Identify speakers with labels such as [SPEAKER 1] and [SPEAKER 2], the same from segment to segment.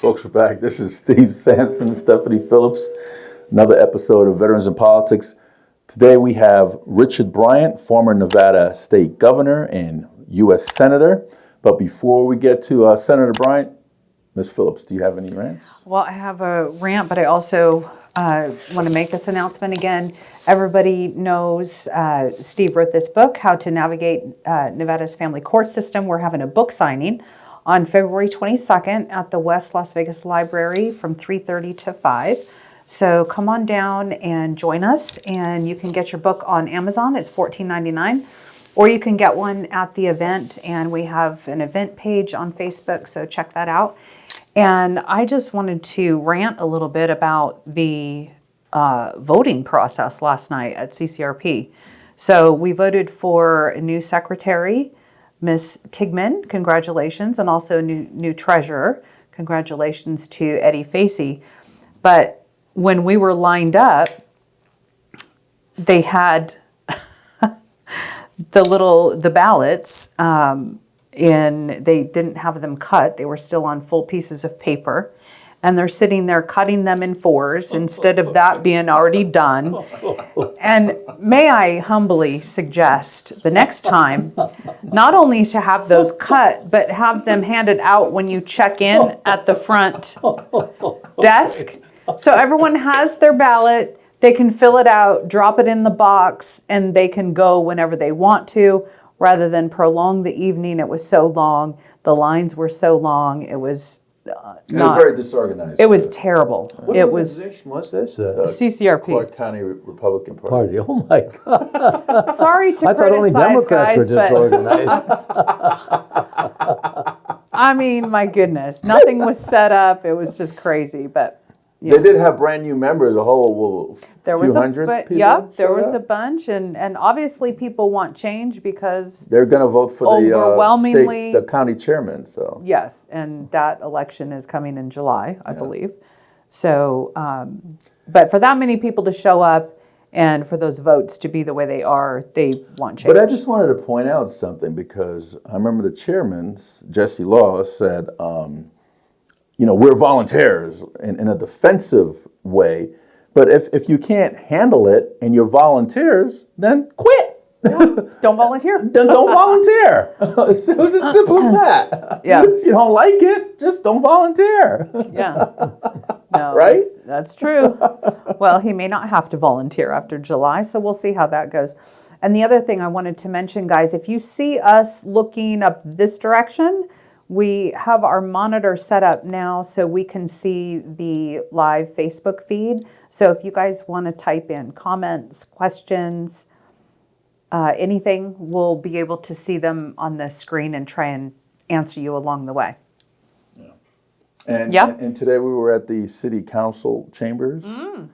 [SPEAKER 1] Folks, we're back. This is Steve Sanson, Stephanie Phillips, another episode of Veterans in Politics. Today we have Richard Bryan, former Nevada State Governor and U.S. Senator. But before we get to Senator Bryan, Ms. Phillips, do you have any rants?
[SPEAKER 2] Well, I have a rant, but I also want to make this announcement again. Everybody knows Steve wrote this book, How to Navigate Nevada's Family Court System. We're having a book signing on February 22nd at the West Las Vegas Library from 3:30 to 5. So come on down and join us, and you can get your book on Amazon. It's $14.99, or you can get one at the event, and we have an event page on Facebook, so check that out. And I just wanted to rant a little bit about the voting process last night at CCRP. So we voted for a new secretary, Ms. Tigman, congratulations, and also new treasurer. Congratulations to Eddie Facey. But when we were lined up, they had the ballots, and they didn't have them cut. They were still on full pieces of paper. And they're sitting there cutting them in fours instead of that being already done. And may I humbly suggest the next time, not only to have those cut, but have them handed out when you check in at the front desk. So everyone has their ballot, they can fill it out, drop it in the box, and they can go whenever they want to, rather than prolong the evening. It was so long, the lines were so long, it was
[SPEAKER 1] It was very disorganized.
[SPEAKER 2] It was terrible.
[SPEAKER 3] What organization was this?
[SPEAKER 2] CCRP.
[SPEAKER 1] Clark County Republican Party.
[SPEAKER 3] Oh my God!
[SPEAKER 2] Sorry to
[SPEAKER 3] I thought only
[SPEAKER 2] criticize,
[SPEAKER 3] Democrats
[SPEAKER 2] guys,
[SPEAKER 3] were
[SPEAKER 2] but I mean, my goodness, nothing was set up. It was just crazy, but.
[SPEAKER 1] They did have brand new members, a whole few hundred people.
[SPEAKER 2] Yeah, there was a bunch, and obviously people want change because
[SPEAKER 1] they're going to vote for
[SPEAKER 2] overwhelmingly
[SPEAKER 1] the county chairman. So
[SPEAKER 2] yes, and that election is coming in July, I believe. So, but for that many people to show up and for those votes to be the way they are, they want change.
[SPEAKER 1] But I just wanted to point out something, because I remember the chairman, Jesse Law, said, we're volunteers in a defensive way. But if you can't handle it and you're volunteers, then quit.
[SPEAKER 2] Yeah. Don't volunteer.
[SPEAKER 1] Then don't volunteer. It was as simple as that.
[SPEAKER 2] Yeah.
[SPEAKER 1] If you don't like it, just don't volunteer.
[SPEAKER 2] Yeah. No,
[SPEAKER 1] right?
[SPEAKER 2] That's true. Well, he may not have to volunteer after July, so we'll see how that goes. And the other thing I wanted to mention, guys, if you see us looking up this direction, we have our monitor set up now so we can see the live Facebook feed. So if you guys want to type in comments, questions, anything, we'll be able to see them on the screen and try and answer you along the way.
[SPEAKER 1] Yeah. And today we were at the City Council chambers. You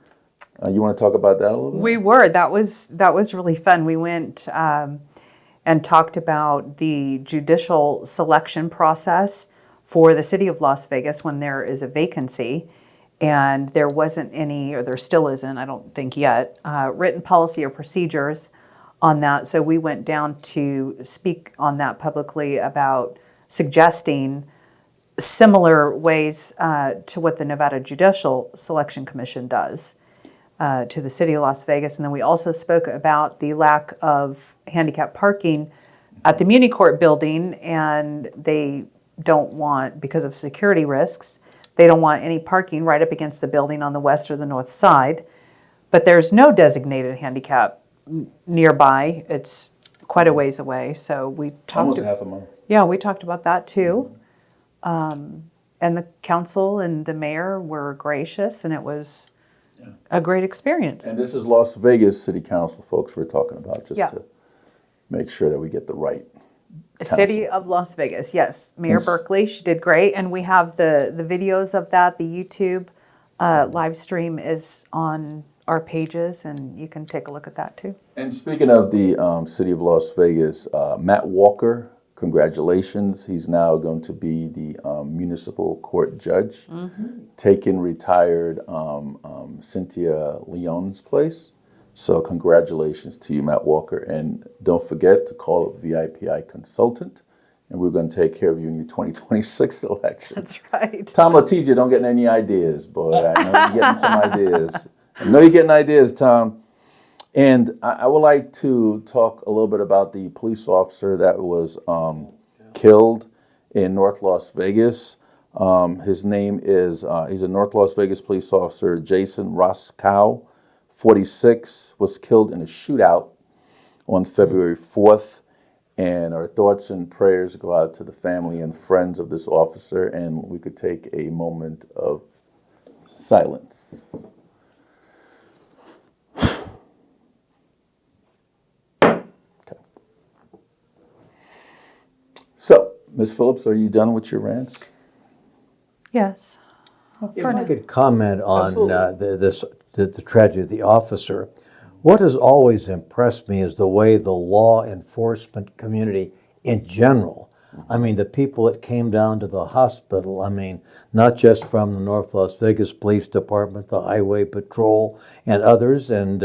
[SPEAKER 1] want to talk about that a little bit?
[SPEAKER 2] We were. That was really fun. We went and talked about the judicial selection process for the city of Las Vegas when there is a vacancy. And there wasn't any, or there still isn't, I don't think yet, written policy or procedures on that. So we went down to speak on that publicly about suggesting similar ways to what the Nevada Judicial Selection Commission does to the city of Las Vegas. And then we also spoke about the lack of handicap parking at the Muni Court building, and they don't want, because of security risks, they don't want any parking right up against the building on the west or the north side. But there's no designated handicap nearby. It's quite a ways away. So we talked
[SPEAKER 1] almost half a mile.
[SPEAKER 2] Yeah, we talked about that too. And the council and the mayor were gracious, and it was a great experience.
[SPEAKER 1] And this is Las Vegas City Council, folks, we're talking about, just to make sure that we get the right council.
[SPEAKER 2] City of Las Vegas, yes. Mayor Berkeley, she did great. And we have the videos of that. The YouTube live stream is on our pages, and you can take a look at that too.
[SPEAKER 1] And speaking of the City of Las Vegas, Matt Walker, congratulations. He's now going to be the municipal court judge, taking retired Cynthia Leon's place. So congratulations to you, Matt Walker. And don't forget to call up VIPI Consultant and we're going to take care of you in your 2026 election.
[SPEAKER 2] That's right.
[SPEAKER 1] Tom Letitia, don't get any ideas, boy. I know you're getting some ideas. I know you're getting ideas, Tom. And I would like to talk a little bit about the police officer that was killed in North Las Vegas. His name is, he's a North Las Vegas police officer, Jason Roscoe, 46, was killed in a shootout on February 4th. And our thoughts and prayers go out to the family and friends of this officer, and we could take a moment of silence. Okay. So, Ms. Phillips, are you done with your rants?
[SPEAKER 2] Yes.
[SPEAKER 3] If
[SPEAKER 2] For
[SPEAKER 3] I
[SPEAKER 2] now.
[SPEAKER 3] could comment on
[SPEAKER 1] Absolutely.
[SPEAKER 3] the tragedy of the officer, what has always impressed me is the way the law enforcement community in general, I mean, the people that came down to the hospital, I mean, not just from the North Las Vegas Police Department, the Highway Patrol, and others, and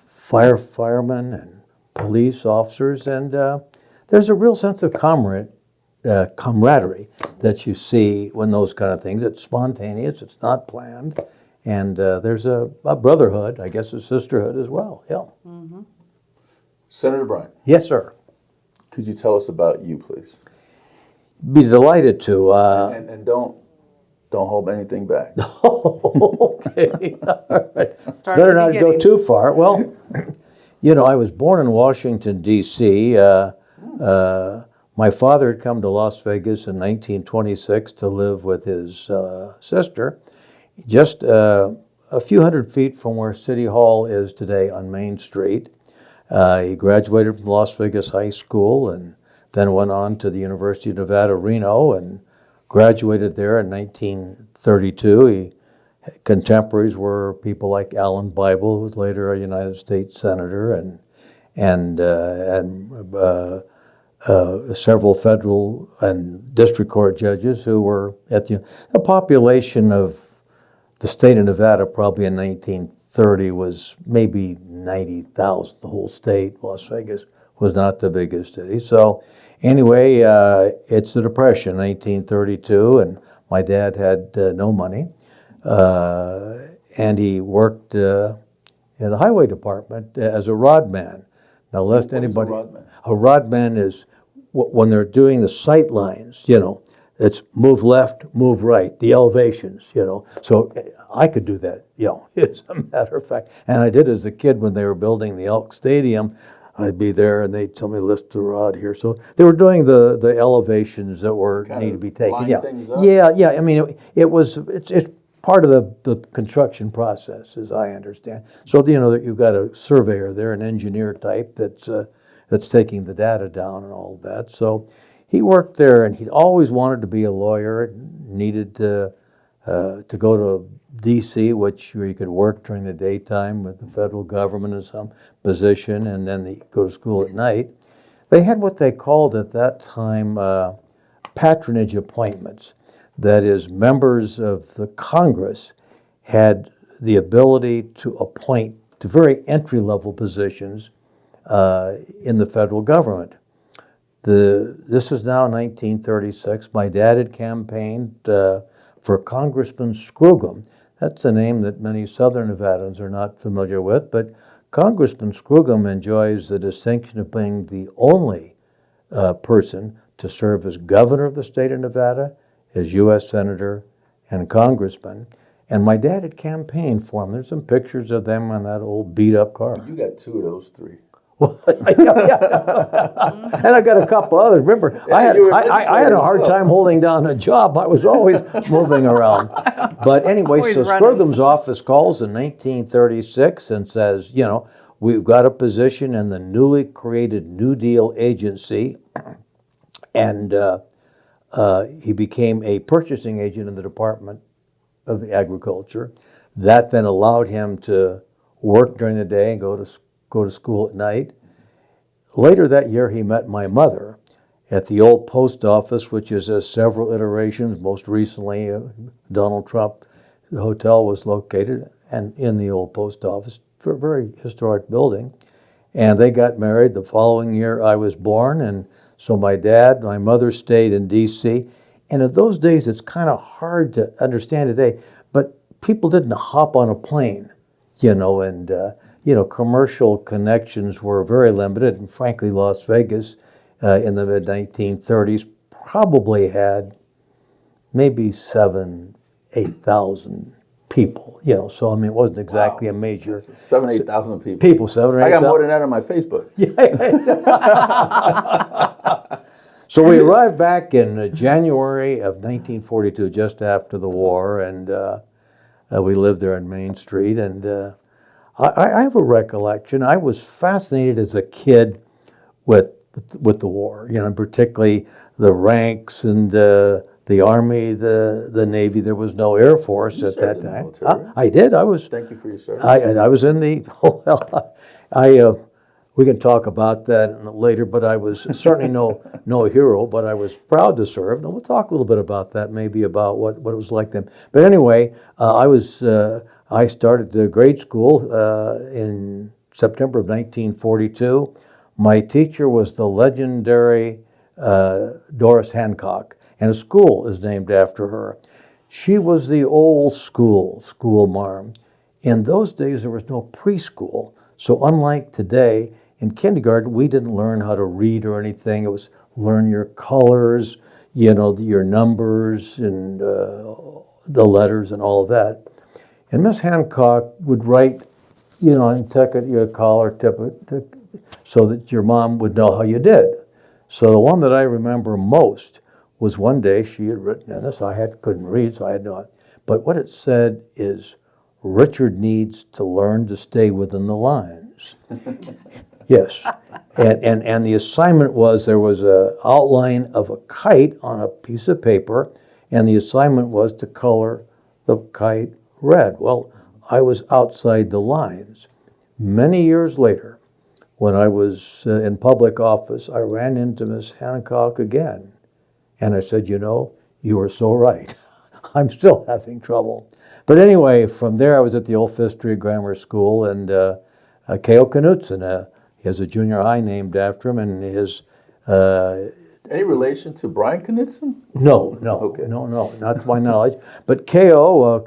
[SPEAKER 3] firemen and police officers, and there's a real sense of camaraderie that you see when those kind of things. It's spontaneous, it's not planned, and there's a brotherhood, I guess a sisterhood as well. Yeah.
[SPEAKER 2] Mm-hmm.
[SPEAKER 1] Senator Bryan,
[SPEAKER 3] Yes, sir.
[SPEAKER 1] could you tell us about you, please?
[SPEAKER 3] Be delighted to.
[SPEAKER 1] And don't hold anything back.
[SPEAKER 3] Okay. All right.
[SPEAKER 2] Start
[SPEAKER 3] Better
[SPEAKER 2] at the
[SPEAKER 3] not go
[SPEAKER 2] beginning.
[SPEAKER 3] too far. Well, you know, I was born in Washington, D.C. My father had come to Las Vegas in 1926 to live with his sister, just a few hundred feet from where City Hall is today on Main Street. He graduated from Las Vegas High School and then went on to the University of Nevada, Reno, and graduated there in 1932. Contemporaries were people like Alan Bible, who was later a United States Senator, and several federal and district court judges who were at the population of the state of Nevada probably in 1930 was maybe 90,000. The whole state, Las Vegas, was not the biggest city. So anyway, it's the Depression, 1932, and my dad had no money. And he worked in the highway department as a rodman. Now, lest anybody... A rodman is when they're doing the sight lines, you know, it's move left, move right, the elevations, you know. So I could do that, you know, as a matter of fact. And I did as a kid when they were building the Elk Stadium. I'd be there and they'd tell me, lift the rod here. So they were doing the elevations that were need to be taken. Yeah, yeah. I mean, it's part of the construction process, as I understand. So you know that you've got a surveyor there, an engineer type that's taking the data down and all of that. So he worked there, and he'd always wanted to be a lawyer. Needed to go to D.C., where you could work during the daytime with the federal government in some position, and then go to school at night. They had what they called at that time patronage appointments. That is, members of the Congress had the ability to appoint to very entry-level positions in the federal government. This is now 1936. My dad had campaigned for Congressman Scrugum. That's a name that many Southern Nevadans are not familiar with, but Congressman Scrugum enjoys the distinction of being the only person to serve as governor of the state of Nevada, as U.S. Senator and Congressman. And my dad had campaigned for him. There's some pictures of them on that old beat-up car.
[SPEAKER 1] You got two of those three.
[SPEAKER 3] Well, yeah. And I got a couple others. Remember, I had a hard time holding down a job. I was always moving around. But anyway,
[SPEAKER 2] Always
[SPEAKER 3] so
[SPEAKER 2] running.
[SPEAKER 3] Scrugum's office calls in 1936 and says, you know, we've got a position in the newly created New Deal agency, and he became a purchasing agent in the Department of Agriculture. That then allowed him to work during the day and go to school at night. Later that year, he met my mother at the old post office, which is several iterations. Most recently, Donald Trump Hotel was located and in the old post office, for a very historic building. And they got married the following year I was born, and So my dad, my mother stayed in D.C., and in those days, it's kind of hard to understand today, but people didn't hop on a plane, and commercial connections were very limited. And frankly, Las Vegas in the mid-1930s probably had maybe 8,000 people, so I mean, it wasn't exactly a major.
[SPEAKER 1] 7,000-8,000 people.
[SPEAKER 3] 7 or 8,000.
[SPEAKER 1] I got more than that on my Facebook.
[SPEAKER 3] So we arrived back in January of 1942, just after the war, and we lived there on Main Street. And I have a recollection. I was fascinated as a kid with the war, and particularly the ranks and the Army, the Navy. There was no Air Force at that time. I did. I was.
[SPEAKER 1] Thank you for your service.
[SPEAKER 3] I was in the. We can talk about that later, but I was certainly no hero, but I was proud to serve. And we'll talk a little bit about that, maybe about what it was like then. But anyway, I started the grade school in September of 1942. My teacher was the legendary Doris Hancock, and a school is named after her. She was the old school marm. In those days, there was no preschool. So unlike today, in kindergarten, we didn't learn how to read or anything. It was learn your colors, your numbers and the letters and all of that. And Miss Hancock would write, and tuck at your collar, so that your mom would know how you did. So the one that I remember most was one day she had written in this. Couldn't read, so I had no. But what it said is, Richard needs to learn to stay within the lines. Yes. And the assignment was, there was an outline of a kite on a piece of paper, and the assignment was to color the kite red. Well, I was outside the lines. Many years later, when I was in public office, I ran into Miss Hancock again. And I said, you are so right. I'm still having trouble. But anyway, from there, I was at the Old Fifth Street Grammar School, and K.O. Knutson, he has a junior high named after him, and his...
[SPEAKER 1] Any relation to Bryan Knutson?
[SPEAKER 3] No, okay. No, not to my knowledge. But K.O.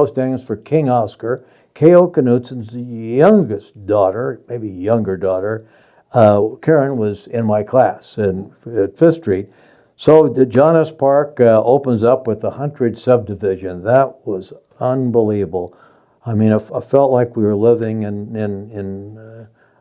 [SPEAKER 3] stands for King Oscar. K.O. Knutson's youngest daughter, maybe younger daughter, Karen, was in my class at Fifth Street. So the John S. Park opens up with the Huntridge subdivision. That was unbelievable. I mean, I felt like we were living in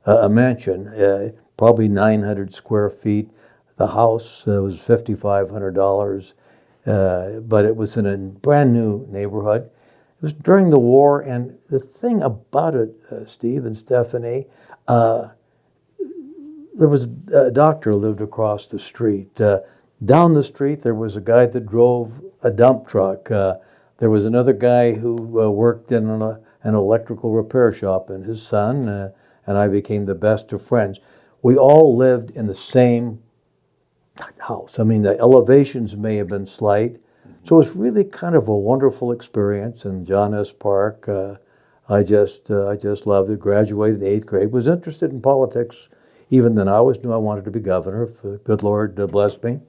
[SPEAKER 3] a mansion, probably 900 square feet. The house was $5,500, but it was in a brand new neighborhood. It was during the war, and the thing about it, Steve and Stephanie, there was a doctor who lived across the street. Down the street, there was a guy that drove a dump truck. There was another guy who worked in an electrical repair shop, and his son and I became the best of friends. We all lived in the same house. I mean, the elevations may have been slight, so it was really kind of a wonderful experience. And John S. Park, I just loved it. Graduated in 8th grade. Was interested in politics even then. I always knew I wanted to be governor, if the good Lord blessed me.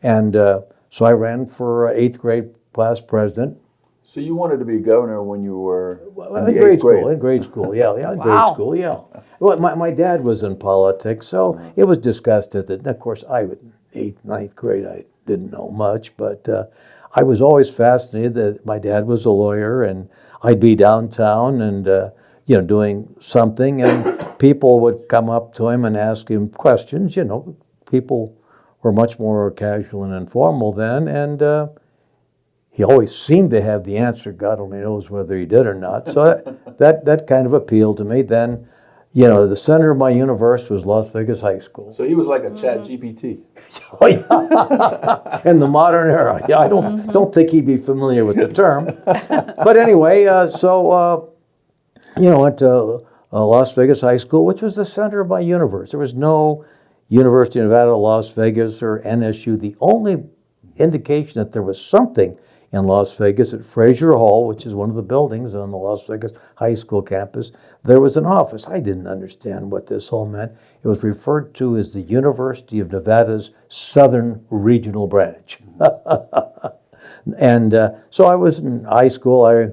[SPEAKER 3] And so I ran for 8th grade class president.
[SPEAKER 1] So you wanted to be governor when you were
[SPEAKER 3] in grade school? In grade school, yeah, in grade school, yeah. Well, my dad was in politics, so it was discussed at the. Of course, I was 8th, 9th grade. I didn't know much, but I was always fascinated that my dad was a lawyer, and I'd be downtown and doing something, and people would come up to him and ask him questions. People were much more casual and informal then, and he always seemed to have the answer. God only knows whether he did or not. So that kind of appealed to me. Then, the center of my universe was Las Vegas High School.
[SPEAKER 1] So he was like a Chat GPT.
[SPEAKER 3] Oh, yeah. In the modern era. Yeah, I don't think he'd be familiar with the term. But anyway, went to Las Vegas High School, which was the center of my universe. There was no University of Nevada, Las Vegas, or NSU. The only indication that there was something in Las Vegas at Fraser Hall, which is one of the buildings on the Las Vegas High School campus. There was an office. I didn't understand what this all meant. It was referred to as the University of Nevada's Southern Regional Branch. And so I was in high school. I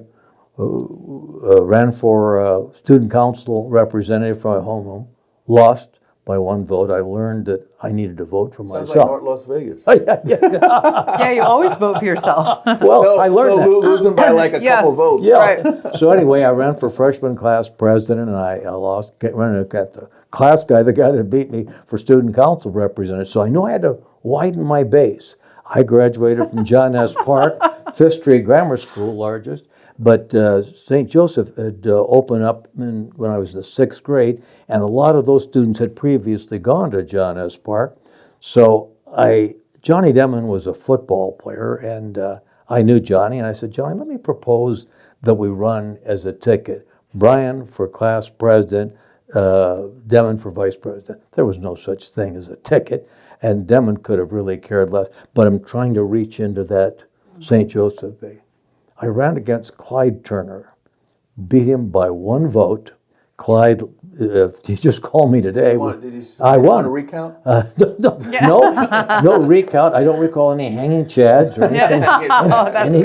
[SPEAKER 3] ran for student council representative from my home, lost by 1 vote. I learned that I needed to vote for
[SPEAKER 1] Sounds
[SPEAKER 3] myself.
[SPEAKER 1] like North Las Vegas.
[SPEAKER 2] Yeah, you always vote for yourself.
[SPEAKER 3] Well, I learned that.
[SPEAKER 1] Losing by like a couple votes.
[SPEAKER 3] Yeah.
[SPEAKER 2] Right.
[SPEAKER 3] So anyway, I ran for freshman class president, and I lost. Running at the class guy, the guy that beat me for student council representative. So I knew I had to widen my base. I graduated from John S. Park, Fifth Street Grammar School, largest. But St. Joseph had opened up when I was in the 6th grade, and a lot of those students had previously gone to John S. Park. So Johnny Demon was a football player, and I knew Johnny, and I said, Johnny, let me propose that we run as a ticket. Bryan for class president, Demon for vice president. There was no such thing as a ticket, and Demon could have really cared less. But I'm trying to reach into that St. Joseph Bay. I ran against Clyde Turner, beat him by 1 vote. Clyde, he just called me today. I won.
[SPEAKER 1] Want a recount?
[SPEAKER 3] No recount. I don't recall any hanging chads or anything,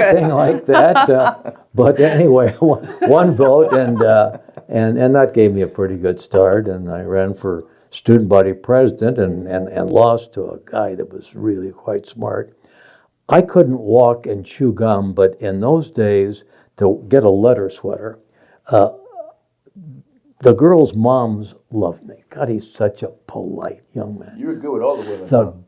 [SPEAKER 3] anything like that. But anyway, 1 vote, and that gave me a pretty good start. And I ran for student body president and lost to a guy that was really quite smart. I couldn't walk and chew gum, but in those days, to get a letter sweater, the girls' moms loved me. God, he's such a polite young man.
[SPEAKER 1] You were good with all the women.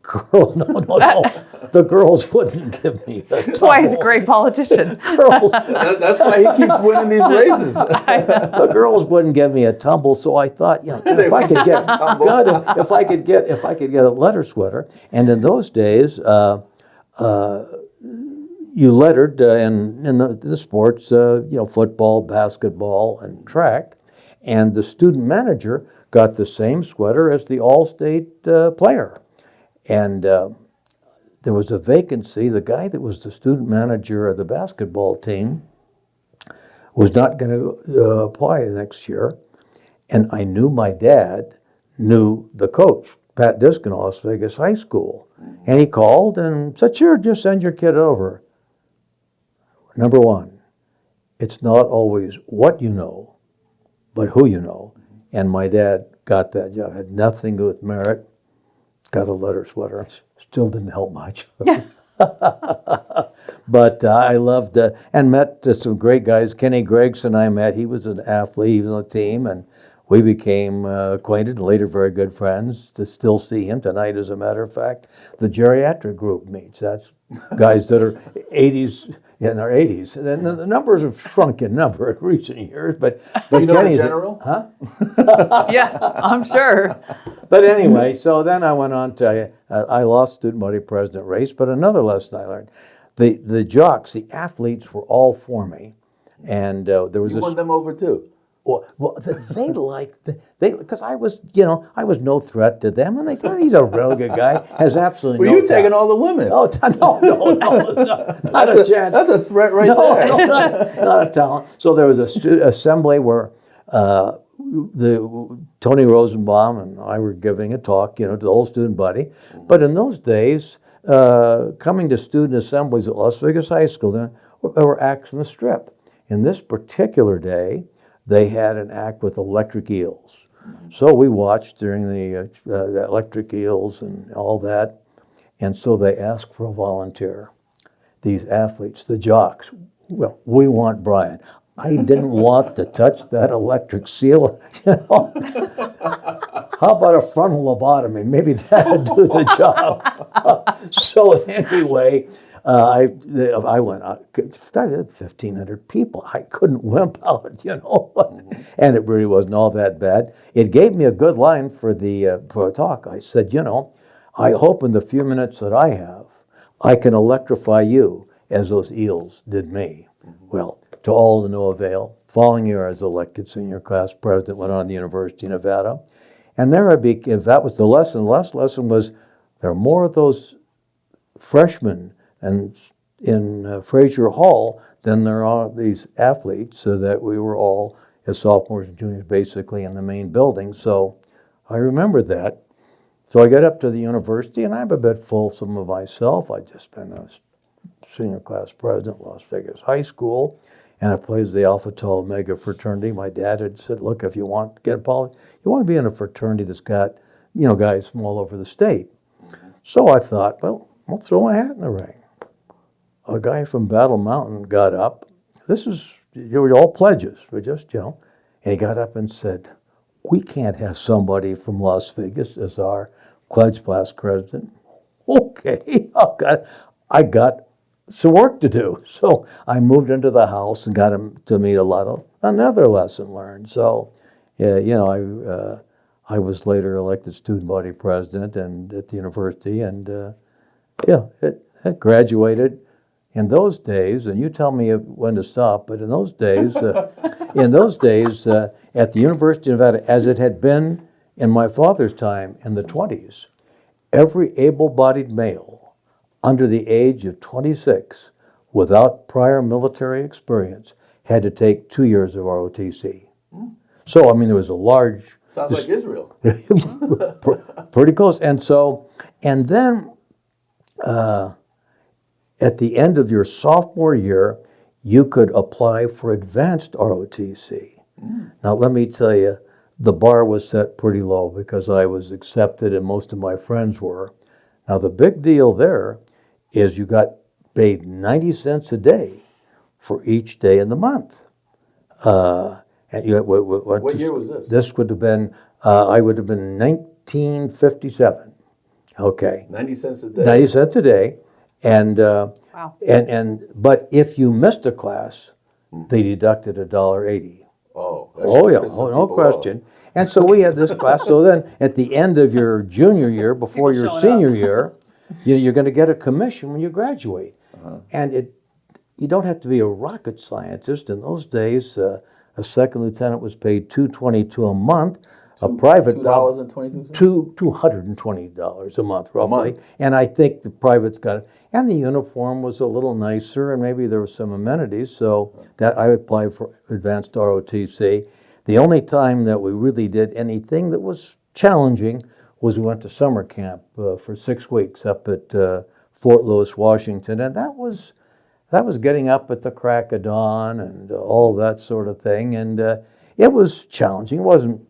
[SPEAKER 3] The girls wouldn't give me a
[SPEAKER 2] That's why he's a great politician.
[SPEAKER 1] That's why he keeps winning these races.
[SPEAKER 3] The girls wouldn't give me a tumble, so I thought, if I could get, God, if I could get a letter sweater. And in those days, you lettered in the sports, football, basketball, and track, and the student manager got the same sweater as the all-state player. And there was a vacancy. The guy that was the student manager of the basketball team was not going to apply next year, and I knew my dad knew the coach, Pat Diskin, Las Vegas High School. And he called and said, sure, just send your kid over. Number 1, it's not always what you know, but who you know. And my dad got that job. Had nothing to do with merit. Got a letter sweater. Still didn't help much. But I loved and met some great guys. Kenny Gregson I met. He was an athlete. He was on the team. And we became acquainted and later very good friends. To still see him tonight, as a matter of fact. The geriatric group meets. That's guys that are 80s in their 80s. And the numbers have shrunk in number in recent years. But
[SPEAKER 1] you know
[SPEAKER 3] Kenny's
[SPEAKER 1] the general?
[SPEAKER 3] Huh?
[SPEAKER 2] Yeah, I'm sure.
[SPEAKER 3] But anyway, so then I went on to, I lost student body president race, but another lesson I learned, the jocks, the athletes were all for me. And there was
[SPEAKER 1] You won them over too.
[SPEAKER 3] Well, they liked, because I was no threat to them, and they thought he's a real good guy, has absolutely
[SPEAKER 1] Well,
[SPEAKER 3] no
[SPEAKER 1] you're taking
[SPEAKER 3] talent.
[SPEAKER 1] all the women.
[SPEAKER 3] Oh, no, not a chance.
[SPEAKER 1] That's a threat right
[SPEAKER 3] No,
[SPEAKER 1] there.
[SPEAKER 3] not a talent. So there was a assembly where Tony Rosenbaum and I were giving a talk, to the whole student body. But in those days, coming to student assemblies at Las Vegas High School, there were acts in the Strip. In this particular day, they had an act with electric eels. So we watched during the electric eels and all that. And so they asked for a volunteer. These athletes, the jocks, well, we want Bryan. I didn't want to touch that electric seal. How about a frontal lobotomy? Maybe that would do the job. So anyway, I went out, 1,500 people. I couldn't wimp out, and it really wasn't all that bad. It gave me a good line for a talk. I said, I hope in the few minutes that I have, I can electrify you as those eels did me. Well, to all to no avail. Following year, I was elected senior class president, went on to the University of Nevada. And there if that was the lesson. The last lesson was there are more of those freshmen and in Fraser Hall, then there are these athletes, so that we were all, as sophomores and juniors, basically in the main building. So I remember that. So I get up to the university, and I'm a bit fulsome of myself. I'd just been a senior class president at Las Vegas High School, and I played the Alpha Tau Omega fraternity. My dad had said, look, if you want to get involved, you want to be in a fraternity that's got, guys from all over the state. So I thought, well, I'll throw my hat in the ring. A guy from Battle Mountain got up. You were all pledges. We just, and he got up and said, we can't have somebody from Las Vegas as our pledge class president. Okay, I got some work to do. So I moved into the house and got him to meet another lesson learned. So, I was later elected student body president and at the university, and it graduated. In those days, and you tell me when to stop, but in those days, at the University of Nevada, as it had been in my father's time in the 20s, every able-bodied male under the age of 26 without prior military experience had to take 2 years of ROTC. So, there was a large...
[SPEAKER 1] Sounds like Israel.
[SPEAKER 3] Pretty close. And then... at the end of your sophomore year, you could apply for advanced ROTC. Now, let me tell you, the bar was set pretty low because I was accepted and most of my friends were. Now, the big deal there is you got paid 90 cents a day for each day in the month.
[SPEAKER 1] What year was this?
[SPEAKER 3] This would have been, I would have been 1957. Okay.
[SPEAKER 1] 90 cents a day?
[SPEAKER 3] 90 cents a day. And
[SPEAKER 2] Wow.
[SPEAKER 3] But if you missed a class, they deducted $1.80.
[SPEAKER 1] Oh,
[SPEAKER 3] Yeah, no question. And so we had this class. So then, at the end of your junior year, before your senior year, you're going to get a commission when you graduate. And you don't have to be a rocket scientist. In those days, a second lieutenant was paid $222 a month. A private
[SPEAKER 1] $2.22?
[SPEAKER 3] $220 a month, roughly. And I think the privates got it. And the uniform was a little nicer, and maybe there were some amenities. So that I applied for advanced ROTC. The only time that we really did anything that was challenging was we went to summer camp for 6 weeks up at Fort Lewis, Washington, and that was getting up at the crack of dawn and all that sort of thing. And it was challenging. It wasn't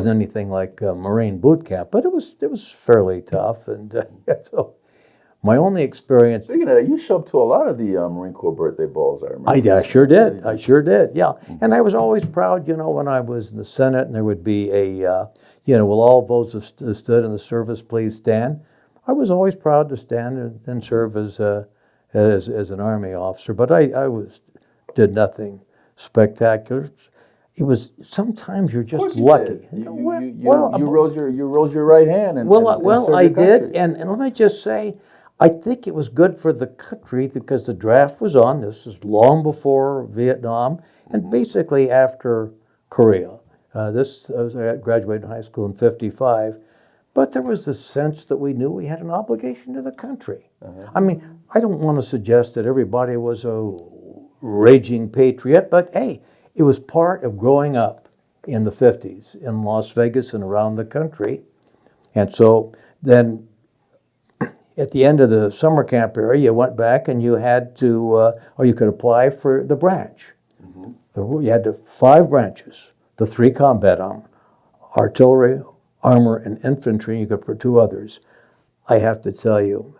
[SPEAKER 3] anything like Marine boot camp, but it was fairly tough. And so my only experience.
[SPEAKER 1] Speaking of that, you showed up to a lot of the Marine Corps birthday balls, I remember.
[SPEAKER 3] I sure did. I sure did, yeah. And I was always proud, when I was in the Senate and there would be will all votes that stood in the service please stand? I was always proud to stand and serve as an Army officer, but I did nothing spectacular. It was sometimes you're just lucky.
[SPEAKER 1] You rose your right hand and
[SPEAKER 3] I did, and let me just say, I think it was good for the country because the draft was on. This is long before Vietnam, and basically after Korea. I graduated high school in '55, but there was a sense that we knew we had an obligation to the country. I don't want to suggest that everybody was a raging patriot, but hey. It was part of growing up in the 50s in Las Vegas and around the country. And so then at the end of the summer camp area, you went back and you had to, or you could apply for the branch. You had 5 branches, the 3 combat artillery, armor, and infantry. You could put 2 others. I have to tell you,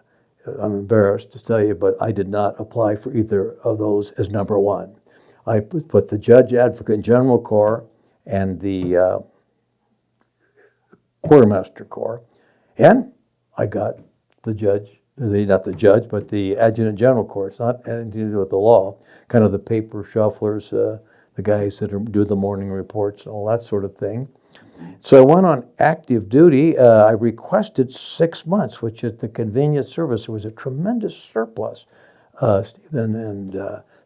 [SPEAKER 3] I'm embarrassed to tell you, but I did not apply for either of those as number 1. I put the Judge Advocate General Corps and the Quartermaster Corps, and I got not the judge, but the Adjutant General Corps. It's not anything to do with the law, kind of the paper shufflers, the guys that do the morning reports and all that sort of thing. So I went on active duty. I requested 6 months, which at the convenient service, there was a tremendous surplus, Stephen and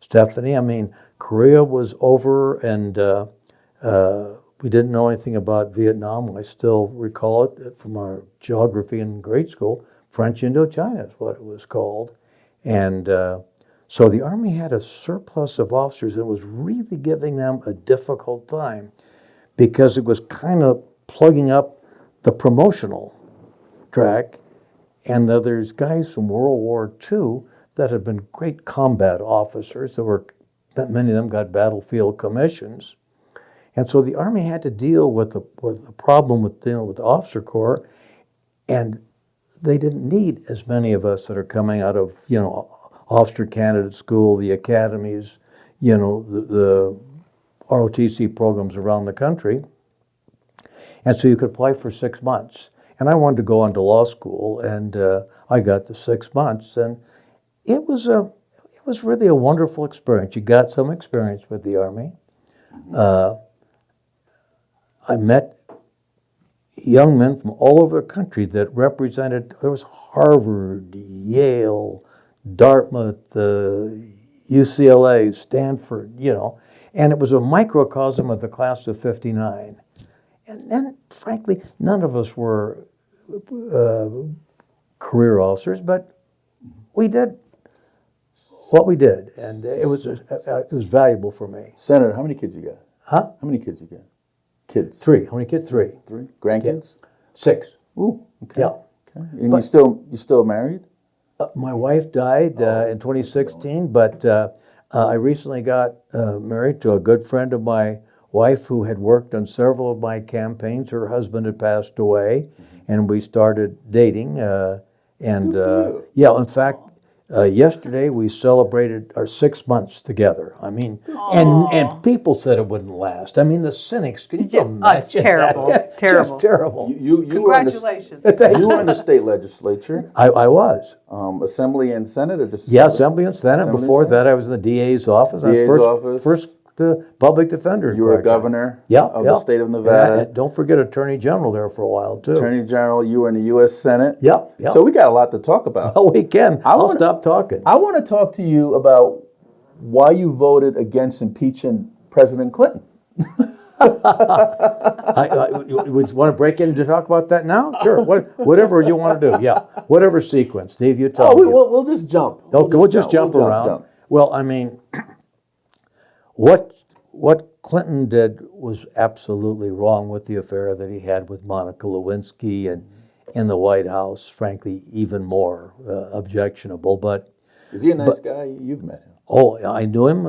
[SPEAKER 3] Stephanie. Korea was over, and we didn't know anything about Vietnam. I still recall it from our geography in grade school. French Indochina is what it was called. And so the Army had a surplus of officers and was really giving them a difficult time because it was kind of plugging up the promotional track. And there's guys from World War II that had been great combat officers. Many of them got battlefield commissions. And so the Army had to deal with the problem with dealing with the officer corps, and they didn't need as many of us that are coming out of, officer candidate school, the academies, the ROTC programs around the country. And so you could apply for 6 months. And I wanted to go on to law school, and I got the 6 months, and it was really a wonderful experience. You got some experience with the Army. I met young men from all over the country that represented. There was Harvard, Yale, Dartmouth, UCLA, Stanford, and it was a microcosm of the class of '59. And then, frankly, none of us were career officers, but we did what we did, and it was valuable for me.
[SPEAKER 1] Senator, how many kids you got?
[SPEAKER 3] Huh?
[SPEAKER 1] How many kids you got? Kids.
[SPEAKER 3] 3. How many kids? 3.
[SPEAKER 1] 3. Grandkids?
[SPEAKER 3] 6.
[SPEAKER 1] Ooh. Okay.
[SPEAKER 3] Yeah.
[SPEAKER 1] Okay. And you still married?
[SPEAKER 3] My wife died in 2016, but I recently got married to a good friend of my wife who had worked on several of my campaigns. Her husband had passed away, and we started dating. In fact, yesterday we celebrated our 6 months together. I mean, and people said it wouldn't last. I mean, the cynics. Can you imagine?
[SPEAKER 2] Oh, it's terrible.
[SPEAKER 3] That?
[SPEAKER 2] Terrible.
[SPEAKER 3] Just terrible.
[SPEAKER 2] Congratulations.
[SPEAKER 1] You were in the state legislature,
[SPEAKER 3] I was.
[SPEAKER 1] Assembly and Senate, or just
[SPEAKER 3] Assembly and Senate.
[SPEAKER 1] Assembly
[SPEAKER 3] Before
[SPEAKER 1] and Senate?
[SPEAKER 3] that, I was in the DA's office.
[SPEAKER 1] DA's office.
[SPEAKER 3] First public defender.
[SPEAKER 1] You were a governor of the state of Nevada.
[SPEAKER 3] And don't forget Attorney General there for a while, too.
[SPEAKER 1] Attorney General, you were in the U.S. Senate.
[SPEAKER 3] Yep.
[SPEAKER 1] So we got a lot to talk about.
[SPEAKER 3] Oh, we can. I'll stop talking.
[SPEAKER 1] I want to talk to you about why you voted against impeaching President Clinton.
[SPEAKER 3] Would you want to break in to talk about that now? Sure. Whatever you want to do. Yeah. Whatever sequence. Steve, you tell me.
[SPEAKER 1] We'll just jump.
[SPEAKER 3] We'll just jump around. Well, I mean, what Clinton did was absolutely wrong with the affair that he had with Monica Lewinsky, and in the White House, frankly, even more objectionable. But
[SPEAKER 1] is he a nice guy? You've met him.
[SPEAKER 3] Oh, I knew him.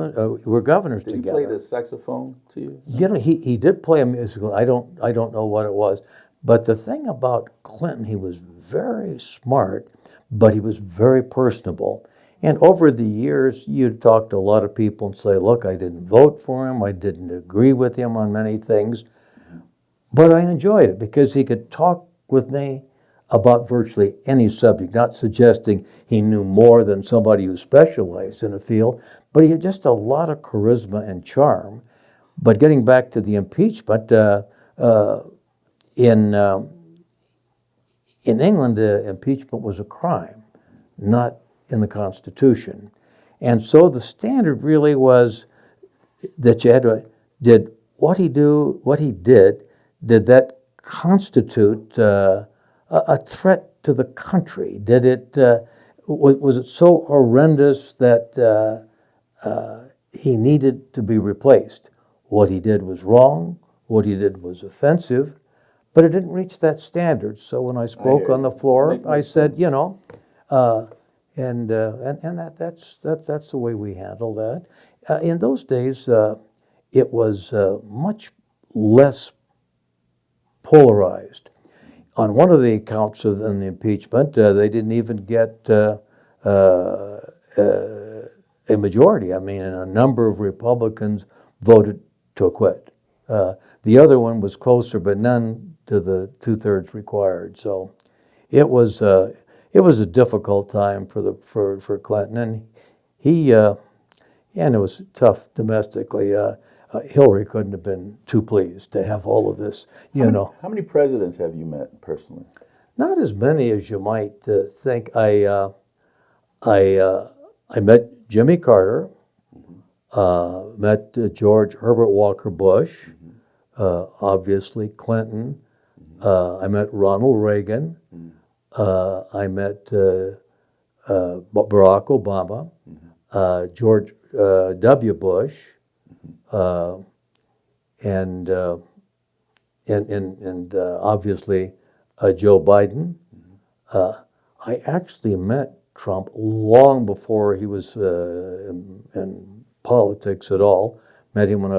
[SPEAKER 3] We're governors together.
[SPEAKER 1] Did he play the saxophone to you?
[SPEAKER 3] He did play a musical. I don't know what it was. But the thing about Clinton, he was very smart, but he was very personable. And over the years, you'd talk to a lot of people and say, look, I didn't vote for him. I didn't agree with him on many things. But I enjoyed it because he could talk with me about virtually any subject, not suggesting he knew more than somebody who specialized in a field, but he had just a lot of charisma and charm. But getting back to the impeachment, in England, impeachment was a crime, not in the Constitution. And so the standard really was that you had to, did that constitute a threat to the country? Did it, was it so horrendous that he needed to be replaced? What he did was wrong, what he did was offensive, but it didn't reach that standard. So when I spoke on the floor, I said, and that's the way we handle that. In those days, it was much less polarized. On one of the accounts of the impeachment, they didn't even get a majority. I mean, and a number of Republicans voted to acquit. The other one was closer, but none to the 2/3 required. So it was a difficult time for Clinton, and and it was tough domestically. Hillary couldn't have been too pleased to have all of this,
[SPEAKER 1] How many presidents have you met personally?
[SPEAKER 3] Not as many as you might think. I met Jimmy Carter, met George Herbert Walker Bush, obviously Clinton. I met Ronald Reagan. I met Barack Obama, George W. Bush, and obviously Joe Biden. I actually met Trump long before he was in politics at all. Met him when I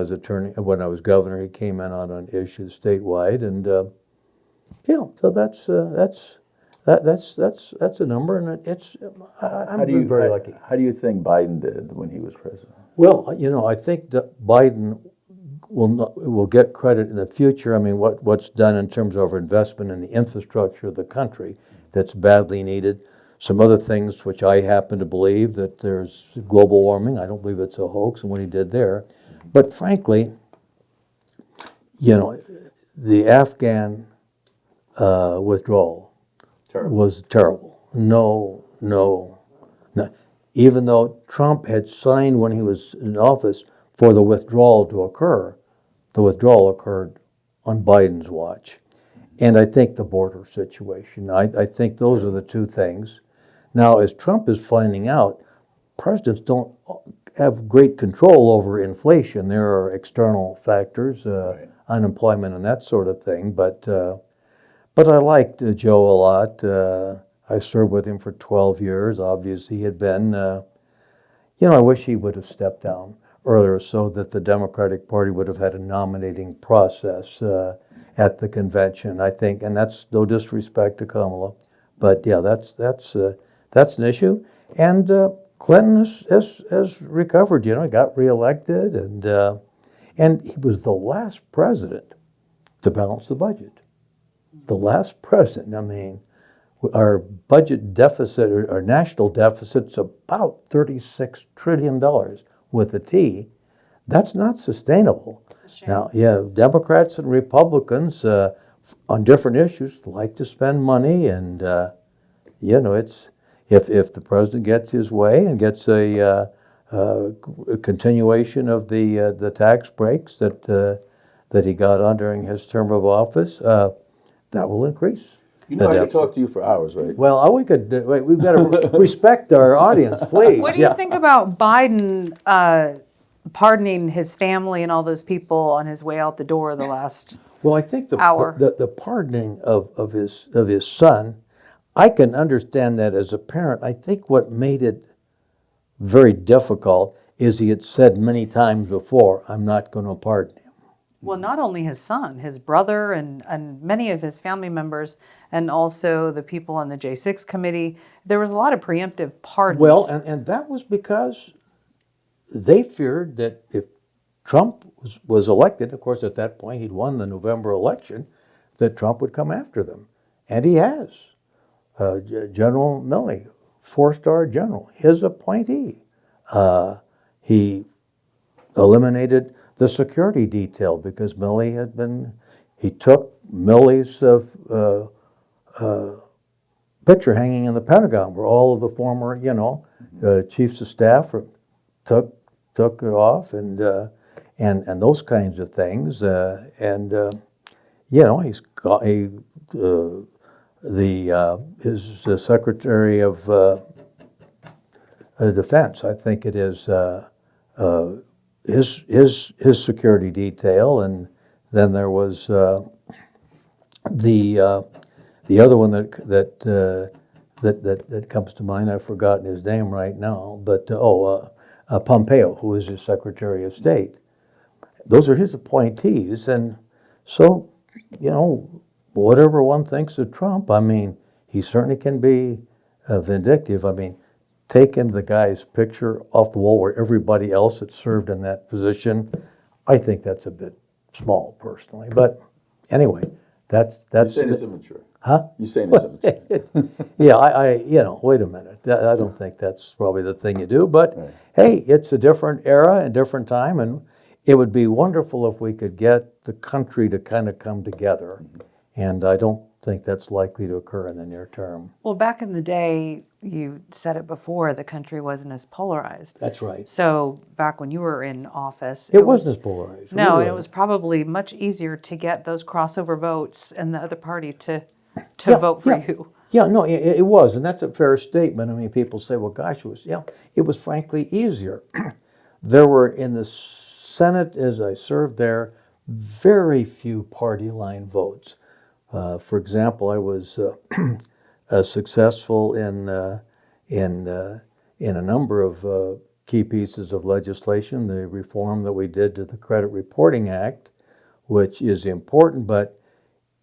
[SPEAKER 3] was governor. He came in on an issue statewide, and so that's a number, and I'm very lucky.
[SPEAKER 1] How do you think Biden did when he was president?
[SPEAKER 3] Well, I think that Biden will get credit in the future. I mean, what's done in terms of our investment in the infrastructure of the country that's badly needed. Some other things which I happen to believe that there's global warming. I don't believe it's a hoax and what he did there. But frankly, the Afghan withdrawal was terrible. No. Even though Trump had signed when he was in office for the withdrawal to occur, the withdrawal occurred on Biden's watch. And I think the border situation, I think those are the two things. Now, as Trump is finding out, presidents don't have great control over inflation. There are external factors, unemployment and that sort of thing. But I liked Joe a lot. I served with him for 12 years. Obviously, he had been, I wish he would have stepped down earlier so that the Democratic Party would have had a nominating process at the convention, I think. And that's no disrespect to Kamala. But yeah, that's an issue. And Clinton has recovered, got reelected, and he was the last president to balance the budget. The last president. I mean, our budget deficit, our national deficit's about $36 trillion with a T. That's not sustainable. Now, Democrats and Republicans on different issues like to spend money, and it's if the president gets his way and gets a continuation of the tax breaks that he got during his term of office, that will increase.
[SPEAKER 1] I could talk to you for hours, right?
[SPEAKER 3] Well, we've got to respect our audience, please.
[SPEAKER 2] What do you think about Biden pardoning his family and all those people on his way out the door the last
[SPEAKER 3] Well, I think
[SPEAKER 2] hour?
[SPEAKER 3] the pardoning of his son, I can understand that as a parent. I think what made it very difficult is he had said many times before, I'm not going to pardon him.
[SPEAKER 2] Well, not only his son, his brother, and many of his family members, and also the people on the J6 committee. There was a lot of preemptive pardons.
[SPEAKER 3] Well, and that was because they feared that if Trump was elected, of course, at that point he'd won the November election, that Trump would come after them. And he has. General Milley, 4-star general, his appointee. He eliminated the security detail because Milley he took Milley's picture hanging in the Pentagon where all of the former, chiefs of staff took it off and those kinds of things. He's got his Secretary of Defense, I think it is, his security detail, and then there was the other one that comes to mind. I've forgotten his name right now, but Pompeo, who is his Secretary of State. Those are his appointees, and so whatever one thinks of Trump, I mean, he certainly can be vindictive. I mean, taking the guy's picture off the wall where everybody else that served in that position, I think that's a bit small, personally. But anyway, that's.
[SPEAKER 1] You're saying it's immature.
[SPEAKER 3] Huh?
[SPEAKER 1] You're saying it's immature.
[SPEAKER 3] Yeah, wait a minute. I don't think that's probably the thing you do. But hey, it's a different era and different time, and it would be wonderful if we could get the country to kind of come together. And I don't think that's likely to occur in the near term.
[SPEAKER 2] Well, back in the day, you said it before, the country wasn't as polarized.
[SPEAKER 3] That's right.
[SPEAKER 2] So back when you were in office,
[SPEAKER 3] it wasn't as polarized.
[SPEAKER 2] No,
[SPEAKER 3] really.
[SPEAKER 2] and it was probably much easier to get those crossover votes and the other party to vote for you.
[SPEAKER 3] Yeah, no, it was, and that's a fair statement. I mean, people say, well, gosh, it was frankly easier. There were in the Senate, as I served there, very few party line votes. For example, I was successful in a number of key pieces of legislation. The reform that we did to the Credit Reporting Act, which is important, but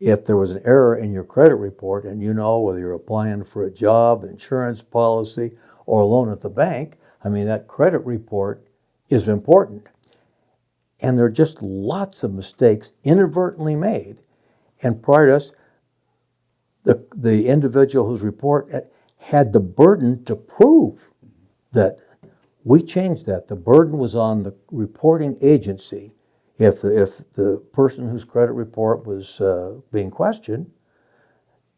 [SPEAKER 3] if there was an error in your credit report and you know whether you're applying for a job, insurance policy, or a loan at the bank, I mean, that credit report is important. And there are just lots of mistakes inadvertently made. And prior to us, the individual whose report had the burden to prove that. We changed that. The burden was on the reporting agency. If the person whose credit report was being questioned,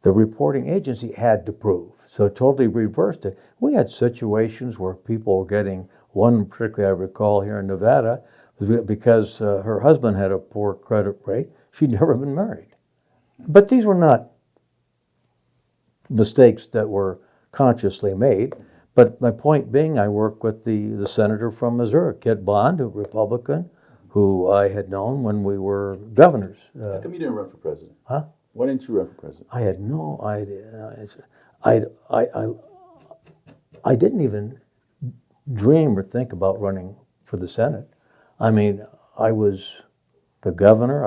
[SPEAKER 3] the reporting agency had to prove. So it totally reversed it. We had situations where people were getting, one particularly I recall here in Nevada, because her husband had a poor credit rate. She'd never been married. But these were not mistakes that were consciously made. But my point being, I worked with the senator from Missouri, Kit Bond, a Republican, who I had known when we were governors.
[SPEAKER 1] How come you didn't run for president?
[SPEAKER 3] Huh?
[SPEAKER 1] Why didn't you run for president?
[SPEAKER 3] I had no idea. I didn't even dream or think about running for the Senate. I mean, I was the governor.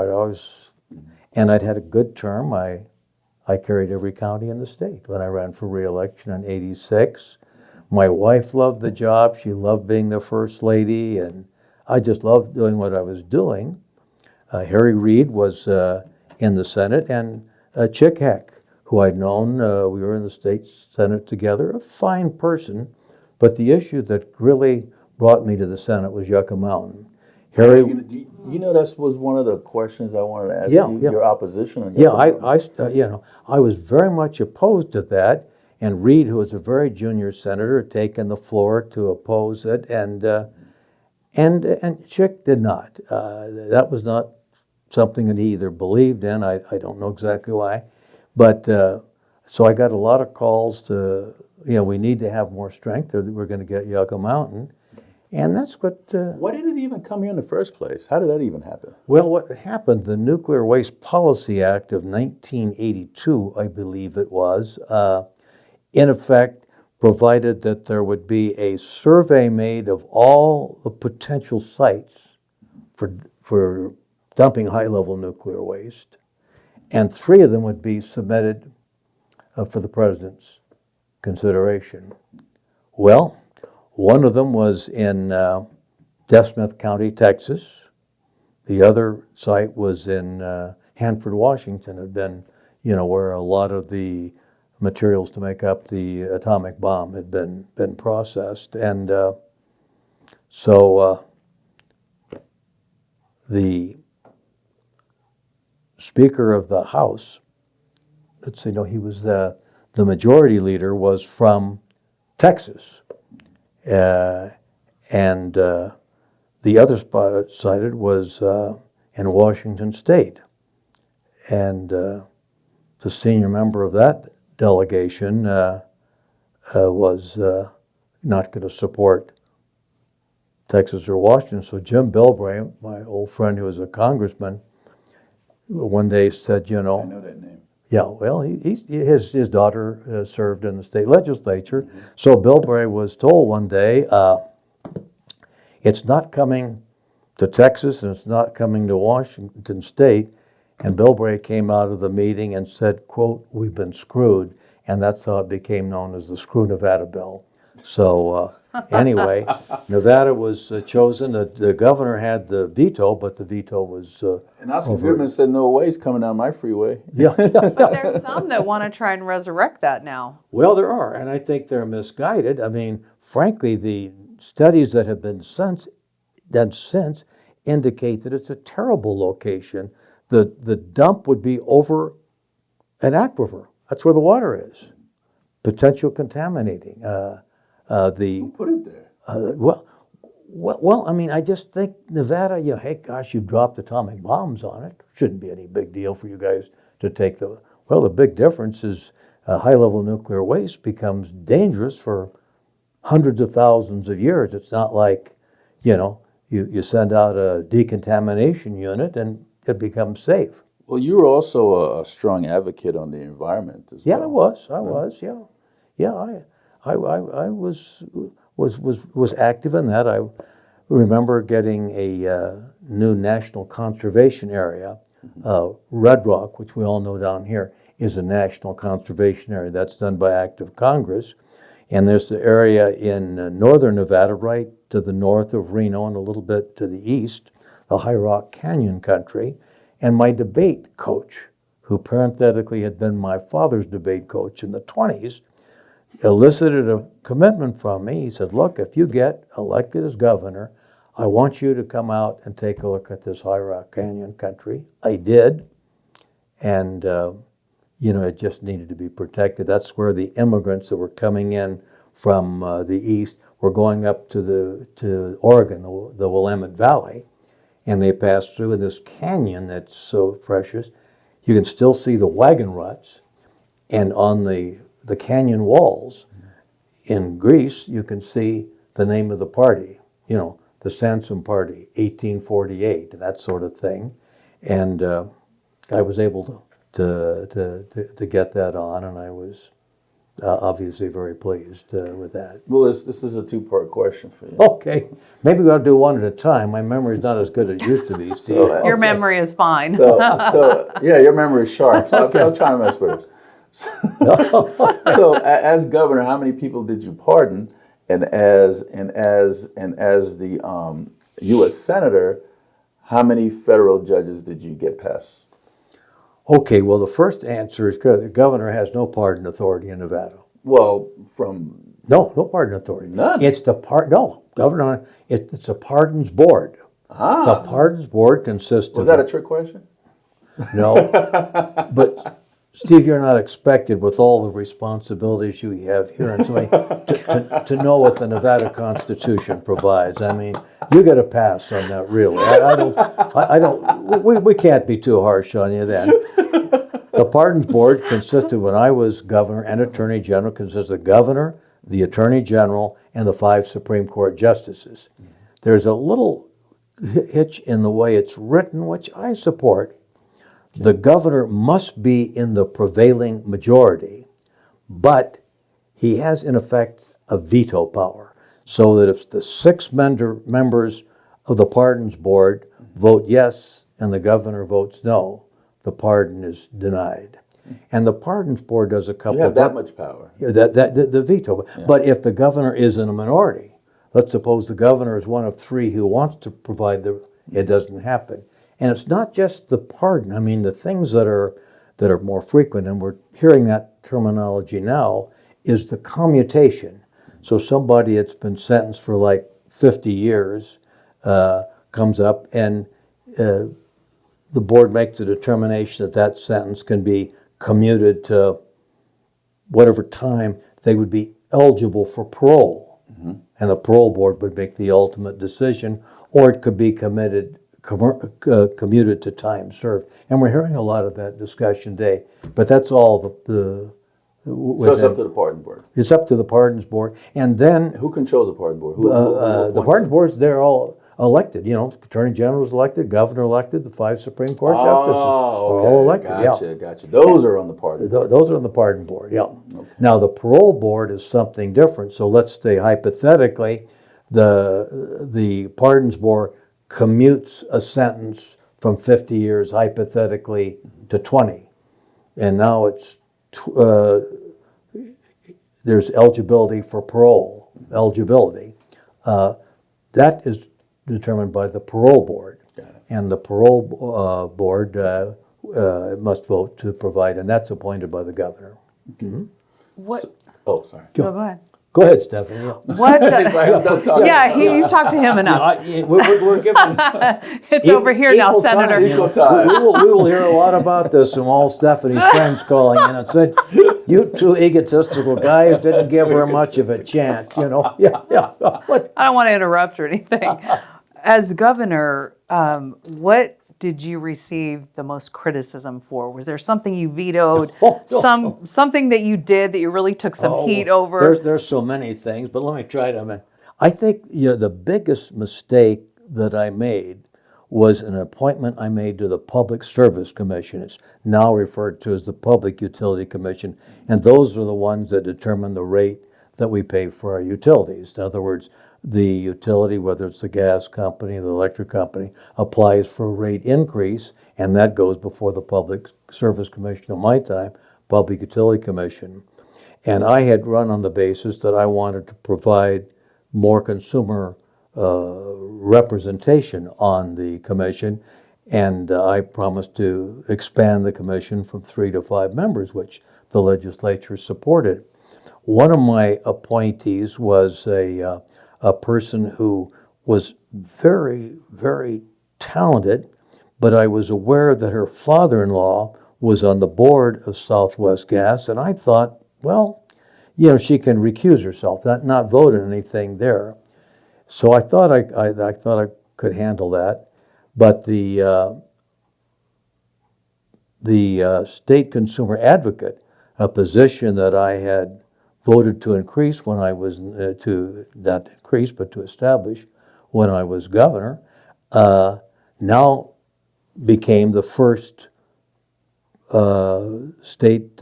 [SPEAKER 3] And I'd had a good term. I carried every county in the state when I ran for re-election in '86. My wife loved the job. She loved being the first lady, and I just loved doing what I was doing. Harry Reid was in the Senate, and Chick Heck, who I'd known, we were in the state Senate together, a fine person. But the issue that really brought me to the Senate was Yucca Mountain. Harry,
[SPEAKER 1] you know, that was one of the questions I wanted to ask you. Your opposition on
[SPEAKER 3] Yucca Mountain. I was very much opposed to that. And Reid, who was a very junior senator, had taken the floor to oppose it, and Chick did not. That was not something that he either believed in. I don't know exactly why, but so I got a lot of calls to, we need to have more strength, or we're going to get Yucca Mountain, and that's what.
[SPEAKER 1] Why did it even come here in the first place? How did that even happen?
[SPEAKER 3] Well, what happened? The Nuclear Waste Policy Act of 1982, I believe it was. In effect, provided that there would be a survey made of all the potential sites for dumping high-level nuclear waste, and 3 of them would be submitted for the president's consideration. Well, one of them was in Deaf Smith County, Texas. The other site was in Hanford, Washington. Had been, where a lot of the materials to make up the atomic bomb had been processed. And so the Speaker of the House, he was the majority leader, was from Texas. And the other spot cited was in Washington State. And the senior member of that delegation was not going to support Texas or Washington. So Jim Bilbray, my old friend who was a congressman, one day said,
[SPEAKER 1] I know that name.
[SPEAKER 3] Yeah, well, his daughter served in the state legislature. Mm-hmm. So Bilbray was told one day, it's not coming to Texas and it's not coming to Washington State. And Bilbray came out of the meeting and said, quote, "We've been screwed." And that's how it became known as the Screw Nevada Bill. So anyway, Nevada was chosen. The governor had the veto, but the veto was
[SPEAKER 1] and Oscar Goodman said, "No way, he's coming down my freeway."
[SPEAKER 3] Yeah.
[SPEAKER 2] But there's some that want to try and resurrect that now.
[SPEAKER 3] Well, there are, and I think they're misguided. I mean, frankly, the studies that have been done since indicate that it's a terrible location. The dump would be over an aquifer. That's where the water is. Potential contaminating.
[SPEAKER 1] Who put it there?
[SPEAKER 3] Well, I mean, I just think Nevada, hey, gosh, you've dropped atomic bombs on it. Shouldn't be any big deal for you guys to take the big difference is high-level nuclear waste becomes dangerous for hundreds of thousands of years. It's not like, you send out a decontamination unit and it becomes safe.
[SPEAKER 1] Well, you were also a strong advocate on the environment as
[SPEAKER 3] Yeah,
[SPEAKER 1] well.
[SPEAKER 3] I was, yeah. Yeah, I was active in that. I remember getting a new national conservation area. Red Rock, which we all know down here, is a national conservation area. That's done by act of Congress. And there's the area in northern Nevada, right to the north of Reno and a little bit to the east, the High Rock Canyon country. And my debate coach, who parenthetically had been my father's debate coach in the 20s, elicited a commitment from me. He said, look, if you get elected as governor, I want you to come out and take a look at this High Rock Canyon country. I did. And, it just needed to be protected. That's where the immigrants that were coming in from the east were going up to Oregon, the Willamette Valley. And they passed through in this canyon that's so precious. You can still see the wagon ruts. And on the canyon walls in Greece, you can see the name of the party, the Sansom Party, 1848, that sort of thing. And I was able to get that on, and I was obviously very pleased with that.
[SPEAKER 1] Well, this is a two-part question for you.
[SPEAKER 3] Okay, maybe we ought to do one at a time. My memory's not as good as it used to be, Steve.
[SPEAKER 2] Your memory is fine.
[SPEAKER 1] So yeah, your memory is sharp. Stop trying to mess with us. So, as governor, how many people did you pardon? And as the U.S. senator, how many federal judges did you get past?
[SPEAKER 3] Okay, well, the first answer is the governor has no pardon authority in Nevada.
[SPEAKER 1] Well,
[SPEAKER 3] No pardon authority.
[SPEAKER 1] None.
[SPEAKER 3] It's governor. It's a pardons board. The pardons board consists of.
[SPEAKER 1] Was that a trick question?
[SPEAKER 3] No, but Steve, you're not expected with all the responsibilities you have here and to know what the Nevada Constitution provides. I mean, you get a pass on that, really. I don't. We can't be too harsh on you then. The pardons board consisted, when I was governor and attorney general, consisted of the governor, the attorney general, and the 5 Supreme Court justices. There's a little hitch in the way it's written, which I support. The governor must be in the prevailing majority, but he has, in effect, a veto power. So that if the 6 members of the pardons board vote yes and the governor votes no, the pardon is denied. And the pardons board does a couple
[SPEAKER 1] You have
[SPEAKER 3] of
[SPEAKER 1] that much power.
[SPEAKER 3] the veto. Yeah. But if the governor is in a minority, let's suppose the governor is one of 3 who wants to provide it doesn't happen. And it's not just the pardon. I mean, the things that are more frequent, and we're hearing that terminology now, is the commutation. So somebody that's been sentenced for like 50 years comes up, and the board makes a determination that sentence can be commuted to whatever time they would be eligible for parole. Mm-hmm. And the parole board would make the ultimate decision, or it could be commuted to time served. And we're hearing a lot of that discussion today. But that's all
[SPEAKER 1] So it's up to the pardon board.
[SPEAKER 3] It's up to the pardons board. And then
[SPEAKER 1] Who controls the pardon board?
[SPEAKER 3] the pardons boards, they're all elected. Attorney general is elected, governor elected, the 5 Supreme Court justices are all elected.
[SPEAKER 1] Gotcha. Those are on the pardon board.
[SPEAKER 3] Those are on the pardon board, yeah. Okay. Now, the parole board is something different. So let's say, hypothetically, the pardons board commutes a sentence from 50 years, hypothetically, to 20. And now it's there's eligibility for parole, that is determined by the parole board. And the parole board must vote to provide, and that's appointed by the governor.
[SPEAKER 1] Mm-hmm. Sorry.
[SPEAKER 2] Go ahead.
[SPEAKER 3] Go ahead, Stephanie.
[SPEAKER 2] What? You talked to him enough.
[SPEAKER 3] We're giving
[SPEAKER 2] It's over here now, Senator.
[SPEAKER 1] Equal time.
[SPEAKER 3] We will hear a lot about this from all Stephanie's friends calling in and said, "You 2 egotistical guys didn't give her much of a chance." What?
[SPEAKER 2] I don't want to interrupt or anything. As governor, what did you receive the most criticism for? Was there something you vetoed,
[SPEAKER 3] Oh,
[SPEAKER 2] something that you did that you really took some heat over?
[SPEAKER 3] There's so many things, but let me try to. I think the biggest mistake that I made was an appointment I made to the Public Service Commission. It's now referred to as the Public Utility Commission, and those are the ones that determine the rate that we pay for our utilities. In other words, the utility, whether it's the gas company, the electric company, applies for a rate increase, and that goes before the Public Service Commission of my time, Public Utility Commission. And I had run on the basis that I wanted to provide more consumer representation on the commission, and I promised to expand the commission from 3 to 5 members, which the legislature supported. One of my appointees was a person who was very, very talented, but I was aware that her father-in-law was on the board of Southwest Gas, and I thought, well, she can recuse herself, not vote on anything there. So I thought I could handle that, but the state consumer advocate, a position that I had voted to increase when I was not increase but to establish when I was governor, now became the first state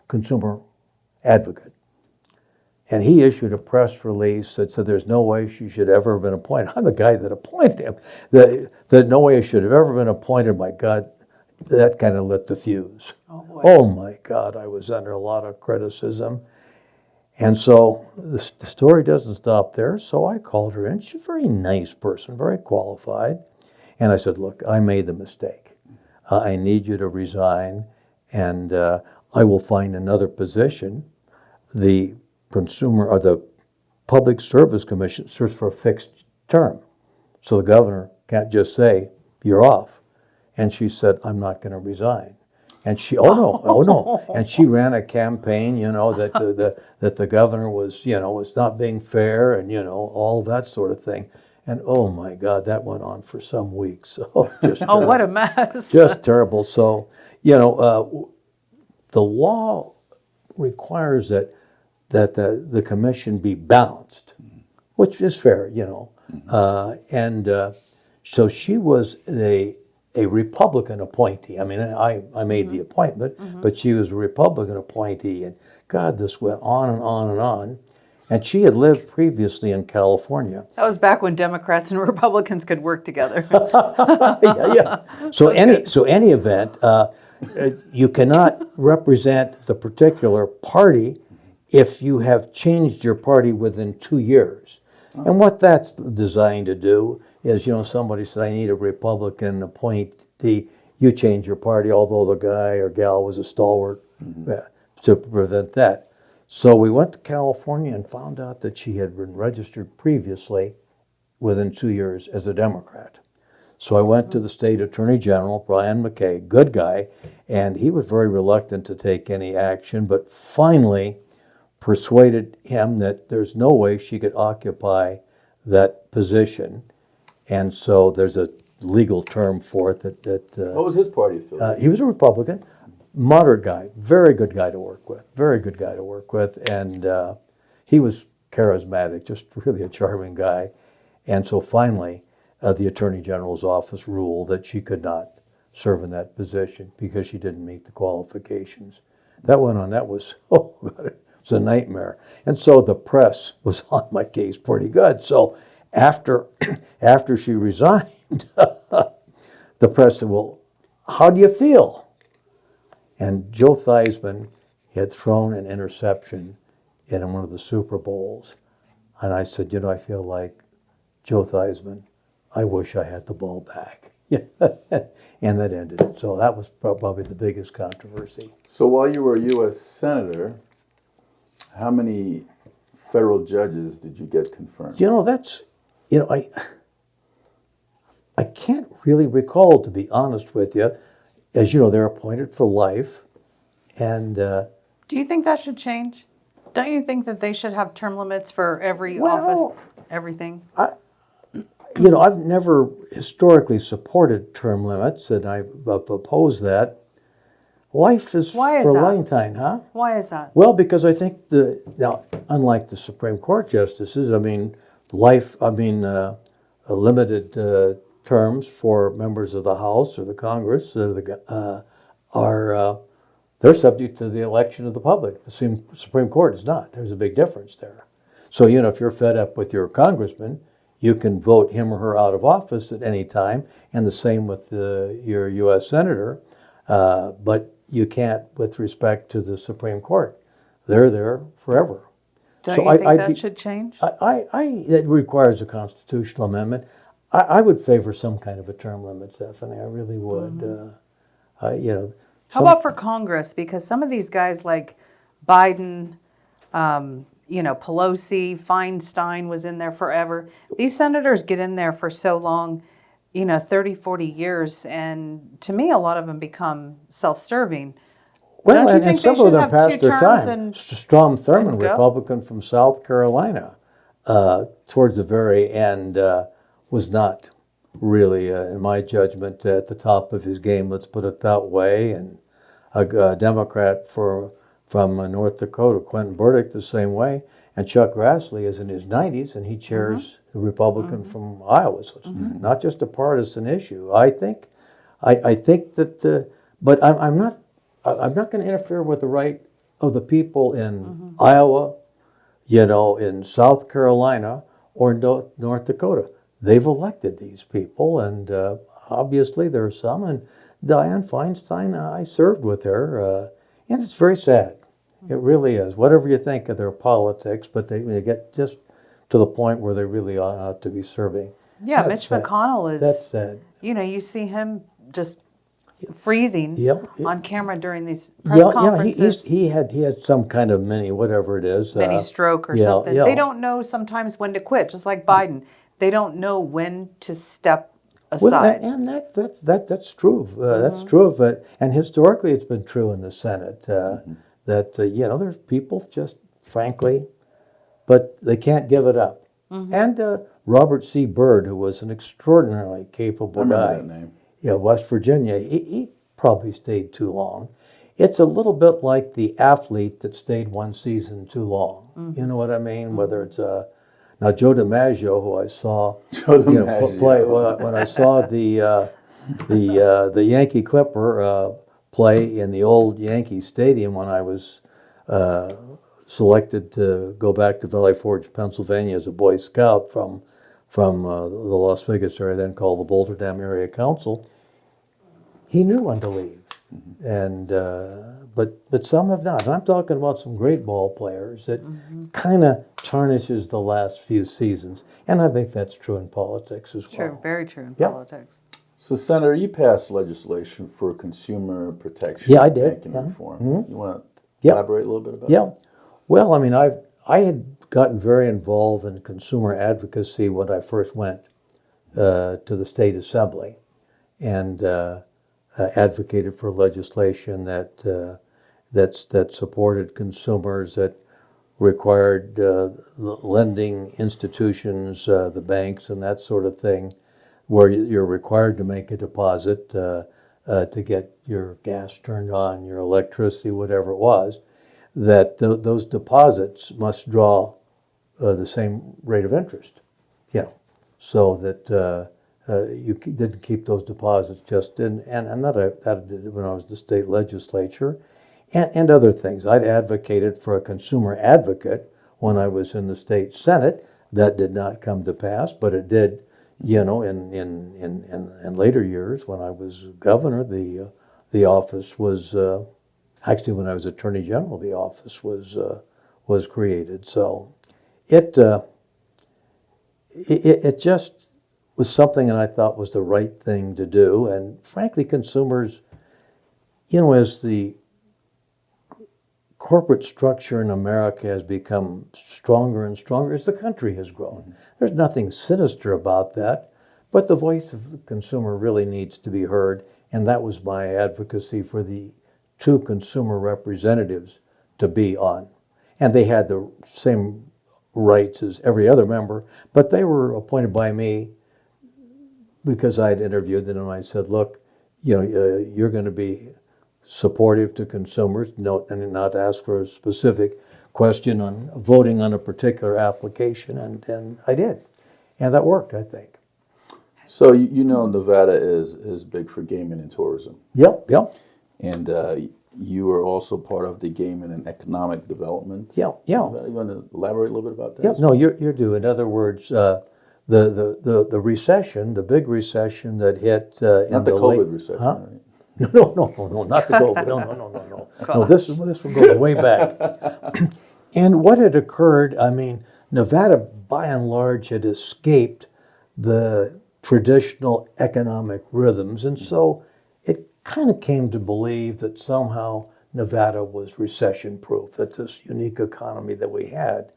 [SPEAKER 3] consumer advocate. And he issued a press release that said there's no way she should ever have been appointed. I'm the guy that appointed him. That no way she should have ever been appointed. My God, that kind of lit the fuse.
[SPEAKER 2] Oh, boy.
[SPEAKER 3] Oh my God, I was under a lot of criticism. And so the story doesn't stop there. So I called her in. She's a very nice person, very qualified. And I said, look, I made the mistake. I need you to resign, and I will find another position. The consumer or the Public Service Commission serves for a fixed term. So the governor can't just say, you're off. And she said, I'm not going to resign. And she, oh no. And she ran a campaign, that the governor was not being fair and, all that sort of thing. And oh my God, that went on for some weeks.
[SPEAKER 2] Oh, what a mess.
[SPEAKER 3] Just terrible. So, the law requires that the commission be balanced, which is fair, so she was a Republican appointee. I mean, I made the appointment, but she was a Republican appointee, and God, this went on and on and on. And she had lived previously in California.
[SPEAKER 2] That was back when Democrats and Republicans could work together.
[SPEAKER 3] Yeah. So any event, you cannot represent the particular party if you have changed your party within 2 years. And what that's designed to do is, somebody said, I need a Republican appointee. You change your party, although the guy or gal was a stalwart, to prevent that. So we went to California and found out that she had been registered previously within 2 years as a Democrat. So I went to the state attorney general, Bryan, good guy, and he was very reluctant to take any action, but finally persuaded him that there's no way she could occupy that position. And so there's a legal term for it that
[SPEAKER 1] What was his party affiliation?
[SPEAKER 3] he was a Republican, moderate guy, very good guy to work with, and he was charismatic, just really a charming guy. And so finally, the Attorney General's office ruled that she could not serve in that position because she didn't meet the qualifications. That went on. That was, oh God, it was a nightmare. And so the press was on my case pretty good. So after she resigned, the press said, well, how do you feel? And Joe Theismann had thrown an interception in one of the Super Bowls. And I said, I feel like Joe Theismann, I wish I had the ball back. And that ended it. So that was probably the biggest controversy.
[SPEAKER 1] So while you were a U.S. Senator, how many federal judges did you get confirmed?
[SPEAKER 3] I can't really recall, to be honest with you. As you know, they're appointed for life. And
[SPEAKER 2] Do you think that should change? Don't you think that they should have term limits for every office, everything?
[SPEAKER 3] I've never historically supported term limits, and I've opposed that. Life is
[SPEAKER 2] Why is
[SPEAKER 3] for a
[SPEAKER 2] that?
[SPEAKER 3] long time, huh?
[SPEAKER 2] Why is that?
[SPEAKER 3] Well, because I think now, unlike the Supreme Court justices, limited terms for members of the House or the Congress they're subject to the election of the public. The Supreme Court is not. There's a big difference there. So, if you're fed up with your congressman, you can vote him or her out of office at any time, and the same with your U.S. senator. But you can't with respect to the Supreme Court. They're there forever.
[SPEAKER 2] Don't you think that should change?
[SPEAKER 3] It requires a constitutional amendment. I would favor some kind of a term limit, Stephanie. I really would.
[SPEAKER 2] How about for Congress? Because some of these guys like Biden, Pelosi, Feinstein was in there forever. These senators get in there for so long, 30, 40 years. And to me, a lot of them become self-serving.
[SPEAKER 3] Well,
[SPEAKER 2] Don't you
[SPEAKER 3] and
[SPEAKER 2] think
[SPEAKER 3] some
[SPEAKER 2] they should
[SPEAKER 3] of them
[SPEAKER 2] have
[SPEAKER 3] passed
[SPEAKER 2] 2
[SPEAKER 3] their
[SPEAKER 2] terms
[SPEAKER 3] time. Strom Thurmond,
[SPEAKER 2] and go?
[SPEAKER 3] Republican from South Carolina, towards the very end, was not really, in my judgment, at the top of his game, let's put it that way. And a Democrat from North Dakota, Quentin Burdick, the same way. And Chuck Grassley is in his 90s, and he chairs the Republican from Iowa. So it's not just a partisan issue. I think that, but I'm not going to interfere with the right of the people in Iowa, in South Carolina, or North Dakota. They've elected these people, and obviously there are some. And Dianne Feinstein, I served with her, and it's very sad. It really is. Whatever you think of their politics, but they get just to the point where they really ought not to be serving.
[SPEAKER 2] Yeah,
[SPEAKER 3] That's
[SPEAKER 2] Mitch McConnell is.
[SPEAKER 3] That's sad.
[SPEAKER 2] You see him just freezing on camera during these press conferences.
[SPEAKER 3] He had some kind of mini whatever it is.
[SPEAKER 2] Mini stroke or something. They don't know sometimes when to quit, just like Biden. They don't know when to step aside.
[SPEAKER 3] Well, and that's true. That's true of it. And historically, it's been true in the Senate that there's people just frankly, but they can't give it up. And Robert C. Byrd, who was an extraordinarily capable guy,
[SPEAKER 1] that name.
[SPEAKER 3] West Virginia, he probably stayed too long. It's a little bit like the athlete that stayed one season too long. You know what I mean? Whether it's now Joe DiMaggio, who I saw play when I saw the Yankee Clipper play in the old Yankee Stadium when I was selected to go back to Valley Forge, Pennsylvania as a Boy Scout from the Las Vegas area, then called the Boulder Dam Area Council. He knew when to leave, and but some have not. And I'm talking about some great ball players that kind of tarnishes the last few seasons, and I think that's true in politics as well.
[SPEAKER 2] True, very true in politics.
[SPEAKER 1] So, Senator, you passed legislation for consumer protection.
[SPEAKER 3] Yeah, I did.
[SPEAKER 1] Banking reform. You want to elaborate a little bit about that?
[SPEAKER 3] Yeah. Well, I mean, I had gotten very involved in consumer advocacy when I first went to the state assembly, and advocated for legislation that supported consumers, that required lending institutions, the banks, and that sort of thing, where you're required to make a deposit to get your gas turned on, your electricity, whatever it was, that those deposits must draw the same rate of interest, so that you didn't keep those deposits just in, and that I did when I was the state legislature, and other things. I'd advocated for a consumer advocate when I was in the state Senate. That did not come to pass, but it did, in later years when I was governor, the office was actually when I was Attorney General, the office was created. So it just was something that I thought was the right thing to do. And frankly, consumers, as the corporate structure in America has become stronger and stronger, as the country has grown. There's nothing sinister about that, but the voice of the consumer really needs to be heard. And that was my advocacy for the 2 consumer representatives to be on. And they had the same rights as every other member, but they were appointed by me because I had interviewed them and I said, look, you're going to be supportive to consumers, and not ask for a specific question on voting on a particular application, and I did, and that worked, I think.
[SPEAKER 1] So Nevada is big for gaming and tourism.
[SPEAKER 3] Yep, yep.
[SPEAKER 1] And you are also part of the gaming and economic development.
[SPEAKER 3] Yeah.
[SPEAKER 1] You want to elaborate a little bit about that?
[SPEAKER 3] Yep. No, you're due. In other words, the recession, the big recession that hit
[SPEAKER 1] Not the COVID recession, right?
[SPEAKER 3] No, not the COVID. No. No, this one goes way back. And what had occurred, I mean, Nevada, by and large, had escaped the traditional economic rhythms, and so it kind of came to believe that somehow Nevada was recession-proof, that this unique economy that we had.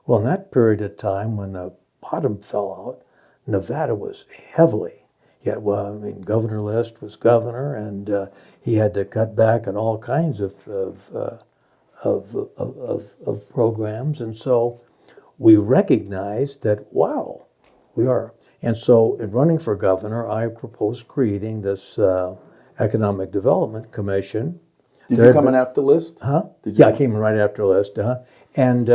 [SPEAKER 3] Well, in that period of time when the bottom fell out, Nevada was heavily. Governor List was governor, and he had to cut back on all kinds of programs, and so we recognized that, wow, we are. And so in running for governor, I proposed creating this Economic Development Commission.
[SPEAKER 1] Did you come in after List?
[SPEAKER 3] I came in right after List, and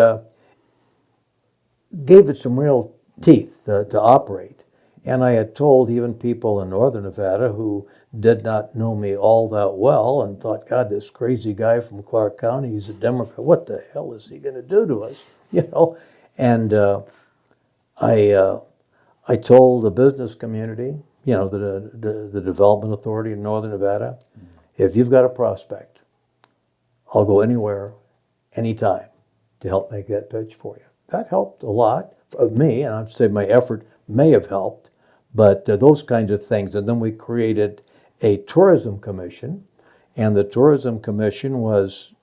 [SPEAKER 3] gave it some real teeth to operate. And I had told even people in northern Nevada who did not know me all that well and thought, God, this crazy guy from Clark County, he's a Democrat. What the hell is he going to do to us? And I told the business community, the Development Authority in Northern Nevada, if you've got a prospect, I'll go anywhere, anytime, to help make that pitch for you. That helped a lot of me, and I'd say my effort may have helped, but those kinds of things. And then we created a tourism commission, and the tourism commission was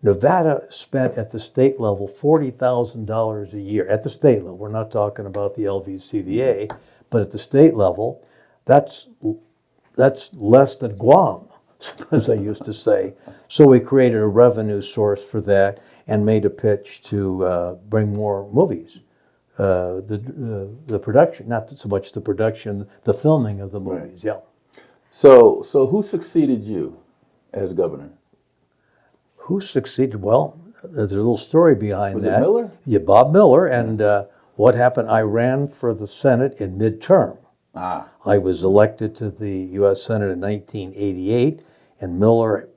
[SPEAKER 3] Nevada spent at the state level $40,000 a year. At the state level, we're not talking about the LVCVA, but at the state level, that's less than Guam, as I used to say. So we created a revenue source for that and made a pitch to bring more movies. The production, not so much the production, the filming of the movies. Right. Yeah.
[SPEAKER 1] So who succeeded you as governor?
[SPEAKER 3] Who succeeded? Well, there's a little story behind that.
[SPEAKER 1] Was it Miller?
[SPEAKER 3] Yeah, Bob Miller. And what happened, I ran for the Senate in midterm. I was elected to the U.S. Senate in 1988, and Miller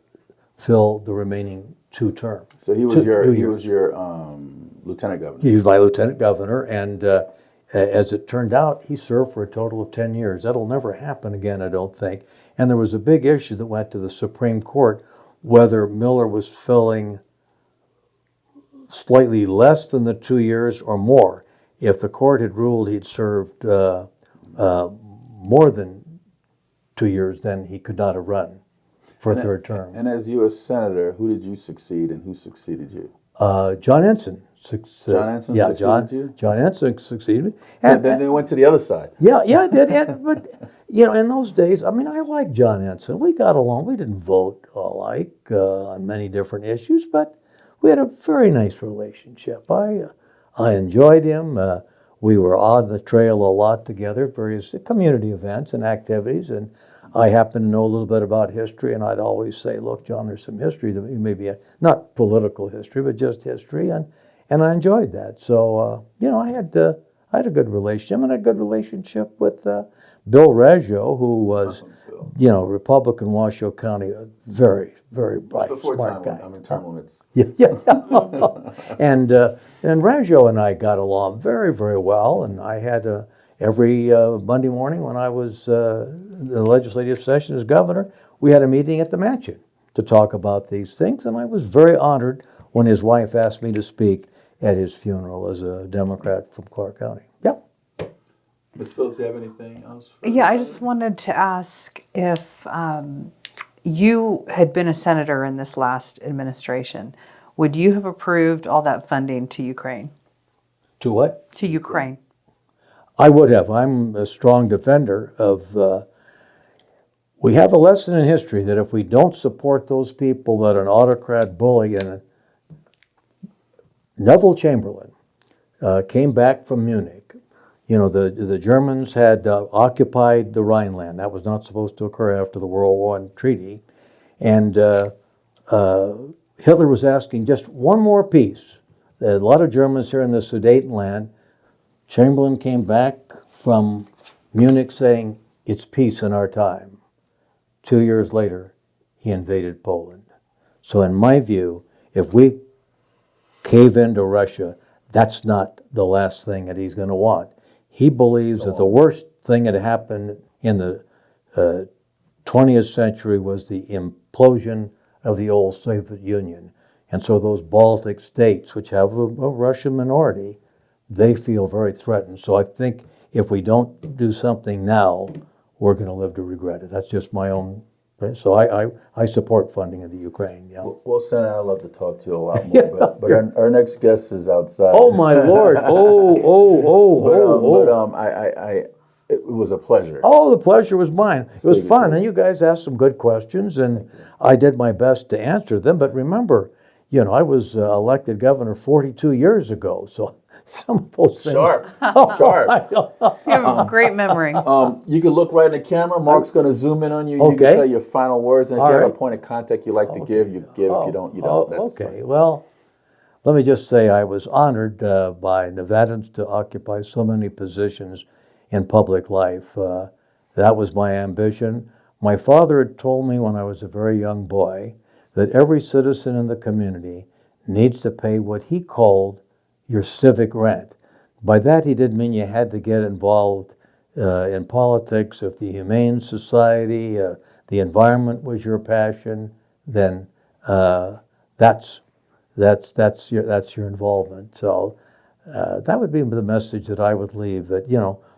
[SPEAKER 3] filled the remaining 2 terms.
[SPEAKER 1] So he was your lieutenant governor.
[SPEAKER 3] He was my lieutenant governor, and as it turned out, he served for a total of 10 years. That'll never happen again, I don't think. And there was a big issue that went to the Supreme Court whether Miller was filling slightly less than the 2 years or more. If the court had ruled he'd served more than 2 years, then he could not have run for a third term.
[SPEAKER 1] And as U.S. Senator, who did you succeed and who succeeded you?
[SPEAKER 3] John Ensign.
[SPEAKER 1] John Ensign succeeded you?
[SPEAKER 3] John Ensign succeeded me.
[SPEAKER 1] And then they went to the other side.
[SPEAKER 3] Yeah, I did. But, in those days, I liked John Ensign. We got along. We didn't vote alike on many different issues, but we had a very nice relationship. I enjoyed him. We were on the trail a lot together, various community events and activities, and I happen to know a little bit about history, and I'd always say, look, John, there's some history, that maybe not political history, but just history, and I enjoyed that. So, I had a good relationship, and a good relationship with Bill Reggio, who was, Republican Washoe County, a very, very bright, smart guy.
[SPEAKER 1] Term limits.
[SPEAKER 3] Yeah. And Reggio and I got along very, very well, and I had every Monday morning when I was in the legislative session as governor, we had a meeting at the mansion to talk about these things, and I was very honored when his wife asked me to speak at his funeral as a Democrat from Clark County. Yeah.
[SPEAKER 1] Ms. Phillips, do you have anything else?
[SPEAKER 2] Yeah, I just wanted to ask if you had been a senator in this last administration, would you have approved all that funding to Ukraine?
[SPEAKER 3] To what?
[SPEAKER 2] To Ukraine.
[SPEAKER 3] I would have. I'm a strong defender of. We have a lesson in history that if we don't support those people that an autocrat bully, and Neville Chamberlain came back from Munich, the Germans had occupied the Rhineland. That was not supposed to occur after the World War I treaty. And Hitler was asking just one more piece. There are a lot of Germans here in the Sudetenland. Chamberlain came back from Munich saying, it's peace in our time. 2 years later, he invaded Poland. So in my view, if we cave into Russia, that's not the last thing that he's going to want. He believes that the worst thing that happened in the 20th century was the implosion of the old Soviet Union. And so those Baltic states, which have a Russian minority, they feel very threatened. So I think if we don't do something now, we're going to live to regret it. That's just my own. So I support funding of the Ukraine. Yeah.
[SPEAKER 1] Well, Senator, I'd love to talk to you a lot more, but our next guest is outside.
[SPEAKER 3] Oh my Lord!
[SPEAKER 1] It was a pleasure.
[SPEAKER 3] Oh, the pleasure was mine. It was fun, and you guys asked some good questions, and I did my best to answer them. But remember, I was elected governor 42 years ago, so some of those things.
[SPEAKER 1] Sharp.
[SPEAKER 2] You have a great memory.
[SPEAKER 1] You can look right in the camera. Mark's going to zoom in on you. You can say your final words, and if you have a point of contact you like to give, you give. If you don't, you don't. That's
[SPEAKER 3] okay. Well, let me just say I was honored by Nevadans to occupy so many positions in public life. That was my ambition. My father had told me when I was a very young boy that every citizen in the community needs to pay what he called your civic rent. By that, he didn't mean you had to get involved in politics. If the Humane Society, the environment was your passion, then that's your involvement. So that would be the message that I would leave. That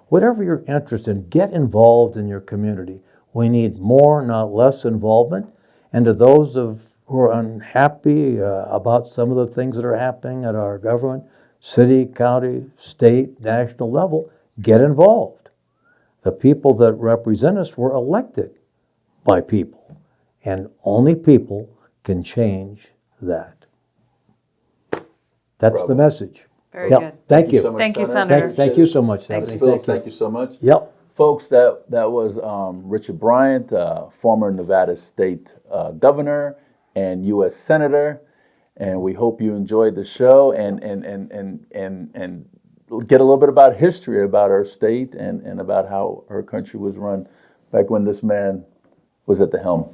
[SPEAKER 3] whatever you're interested in, get involved in your community. We need more, not less, involvement. And to those who are unhappy about some of the things that are happening at our government, city, county, state, national level, get involved. The people that represent us were elected by people, and only people can change that. That's the message.
[SPEAKER 2] Very good.
[SPEAKER 3] Thank you.
[SPEAKER 1] So much,
[SPEAKER 2] Thank you,
[SPEAKER 1] Senator.
[SPEAKER 2] Senator.
[SPEAKER 3] Thank you so much,
[SPEAKER 1] Thanks,
[SPEAKER 3] Stephanie.
[SPEAKER 1] Philip. Thank you so much.
[SPEAKER 3] Yep.
[SPEAKER 1] Folks, that was Richard Bryan, former Nevada State Governor and U.S. Senator, and we hope you enjoyed the show and get a little bit about history about our state and about how our country was run back when this man was at the helm.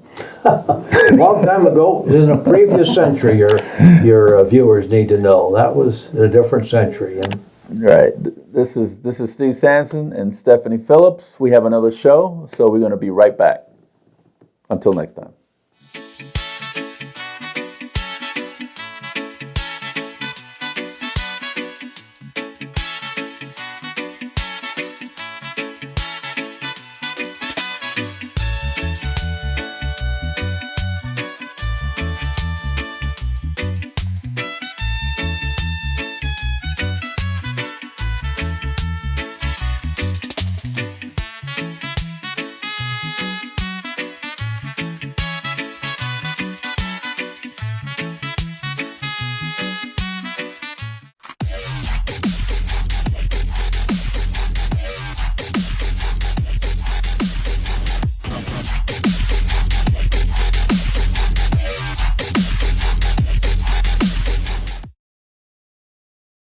[SPEAKER 3] Long time ago, in a previous century, your viewers need to know that was a different century. And
[SPEAKER 1] right. This is Steve Sanson and Stephanie Phillips. We have another show, so we're going to be right back. Until next time.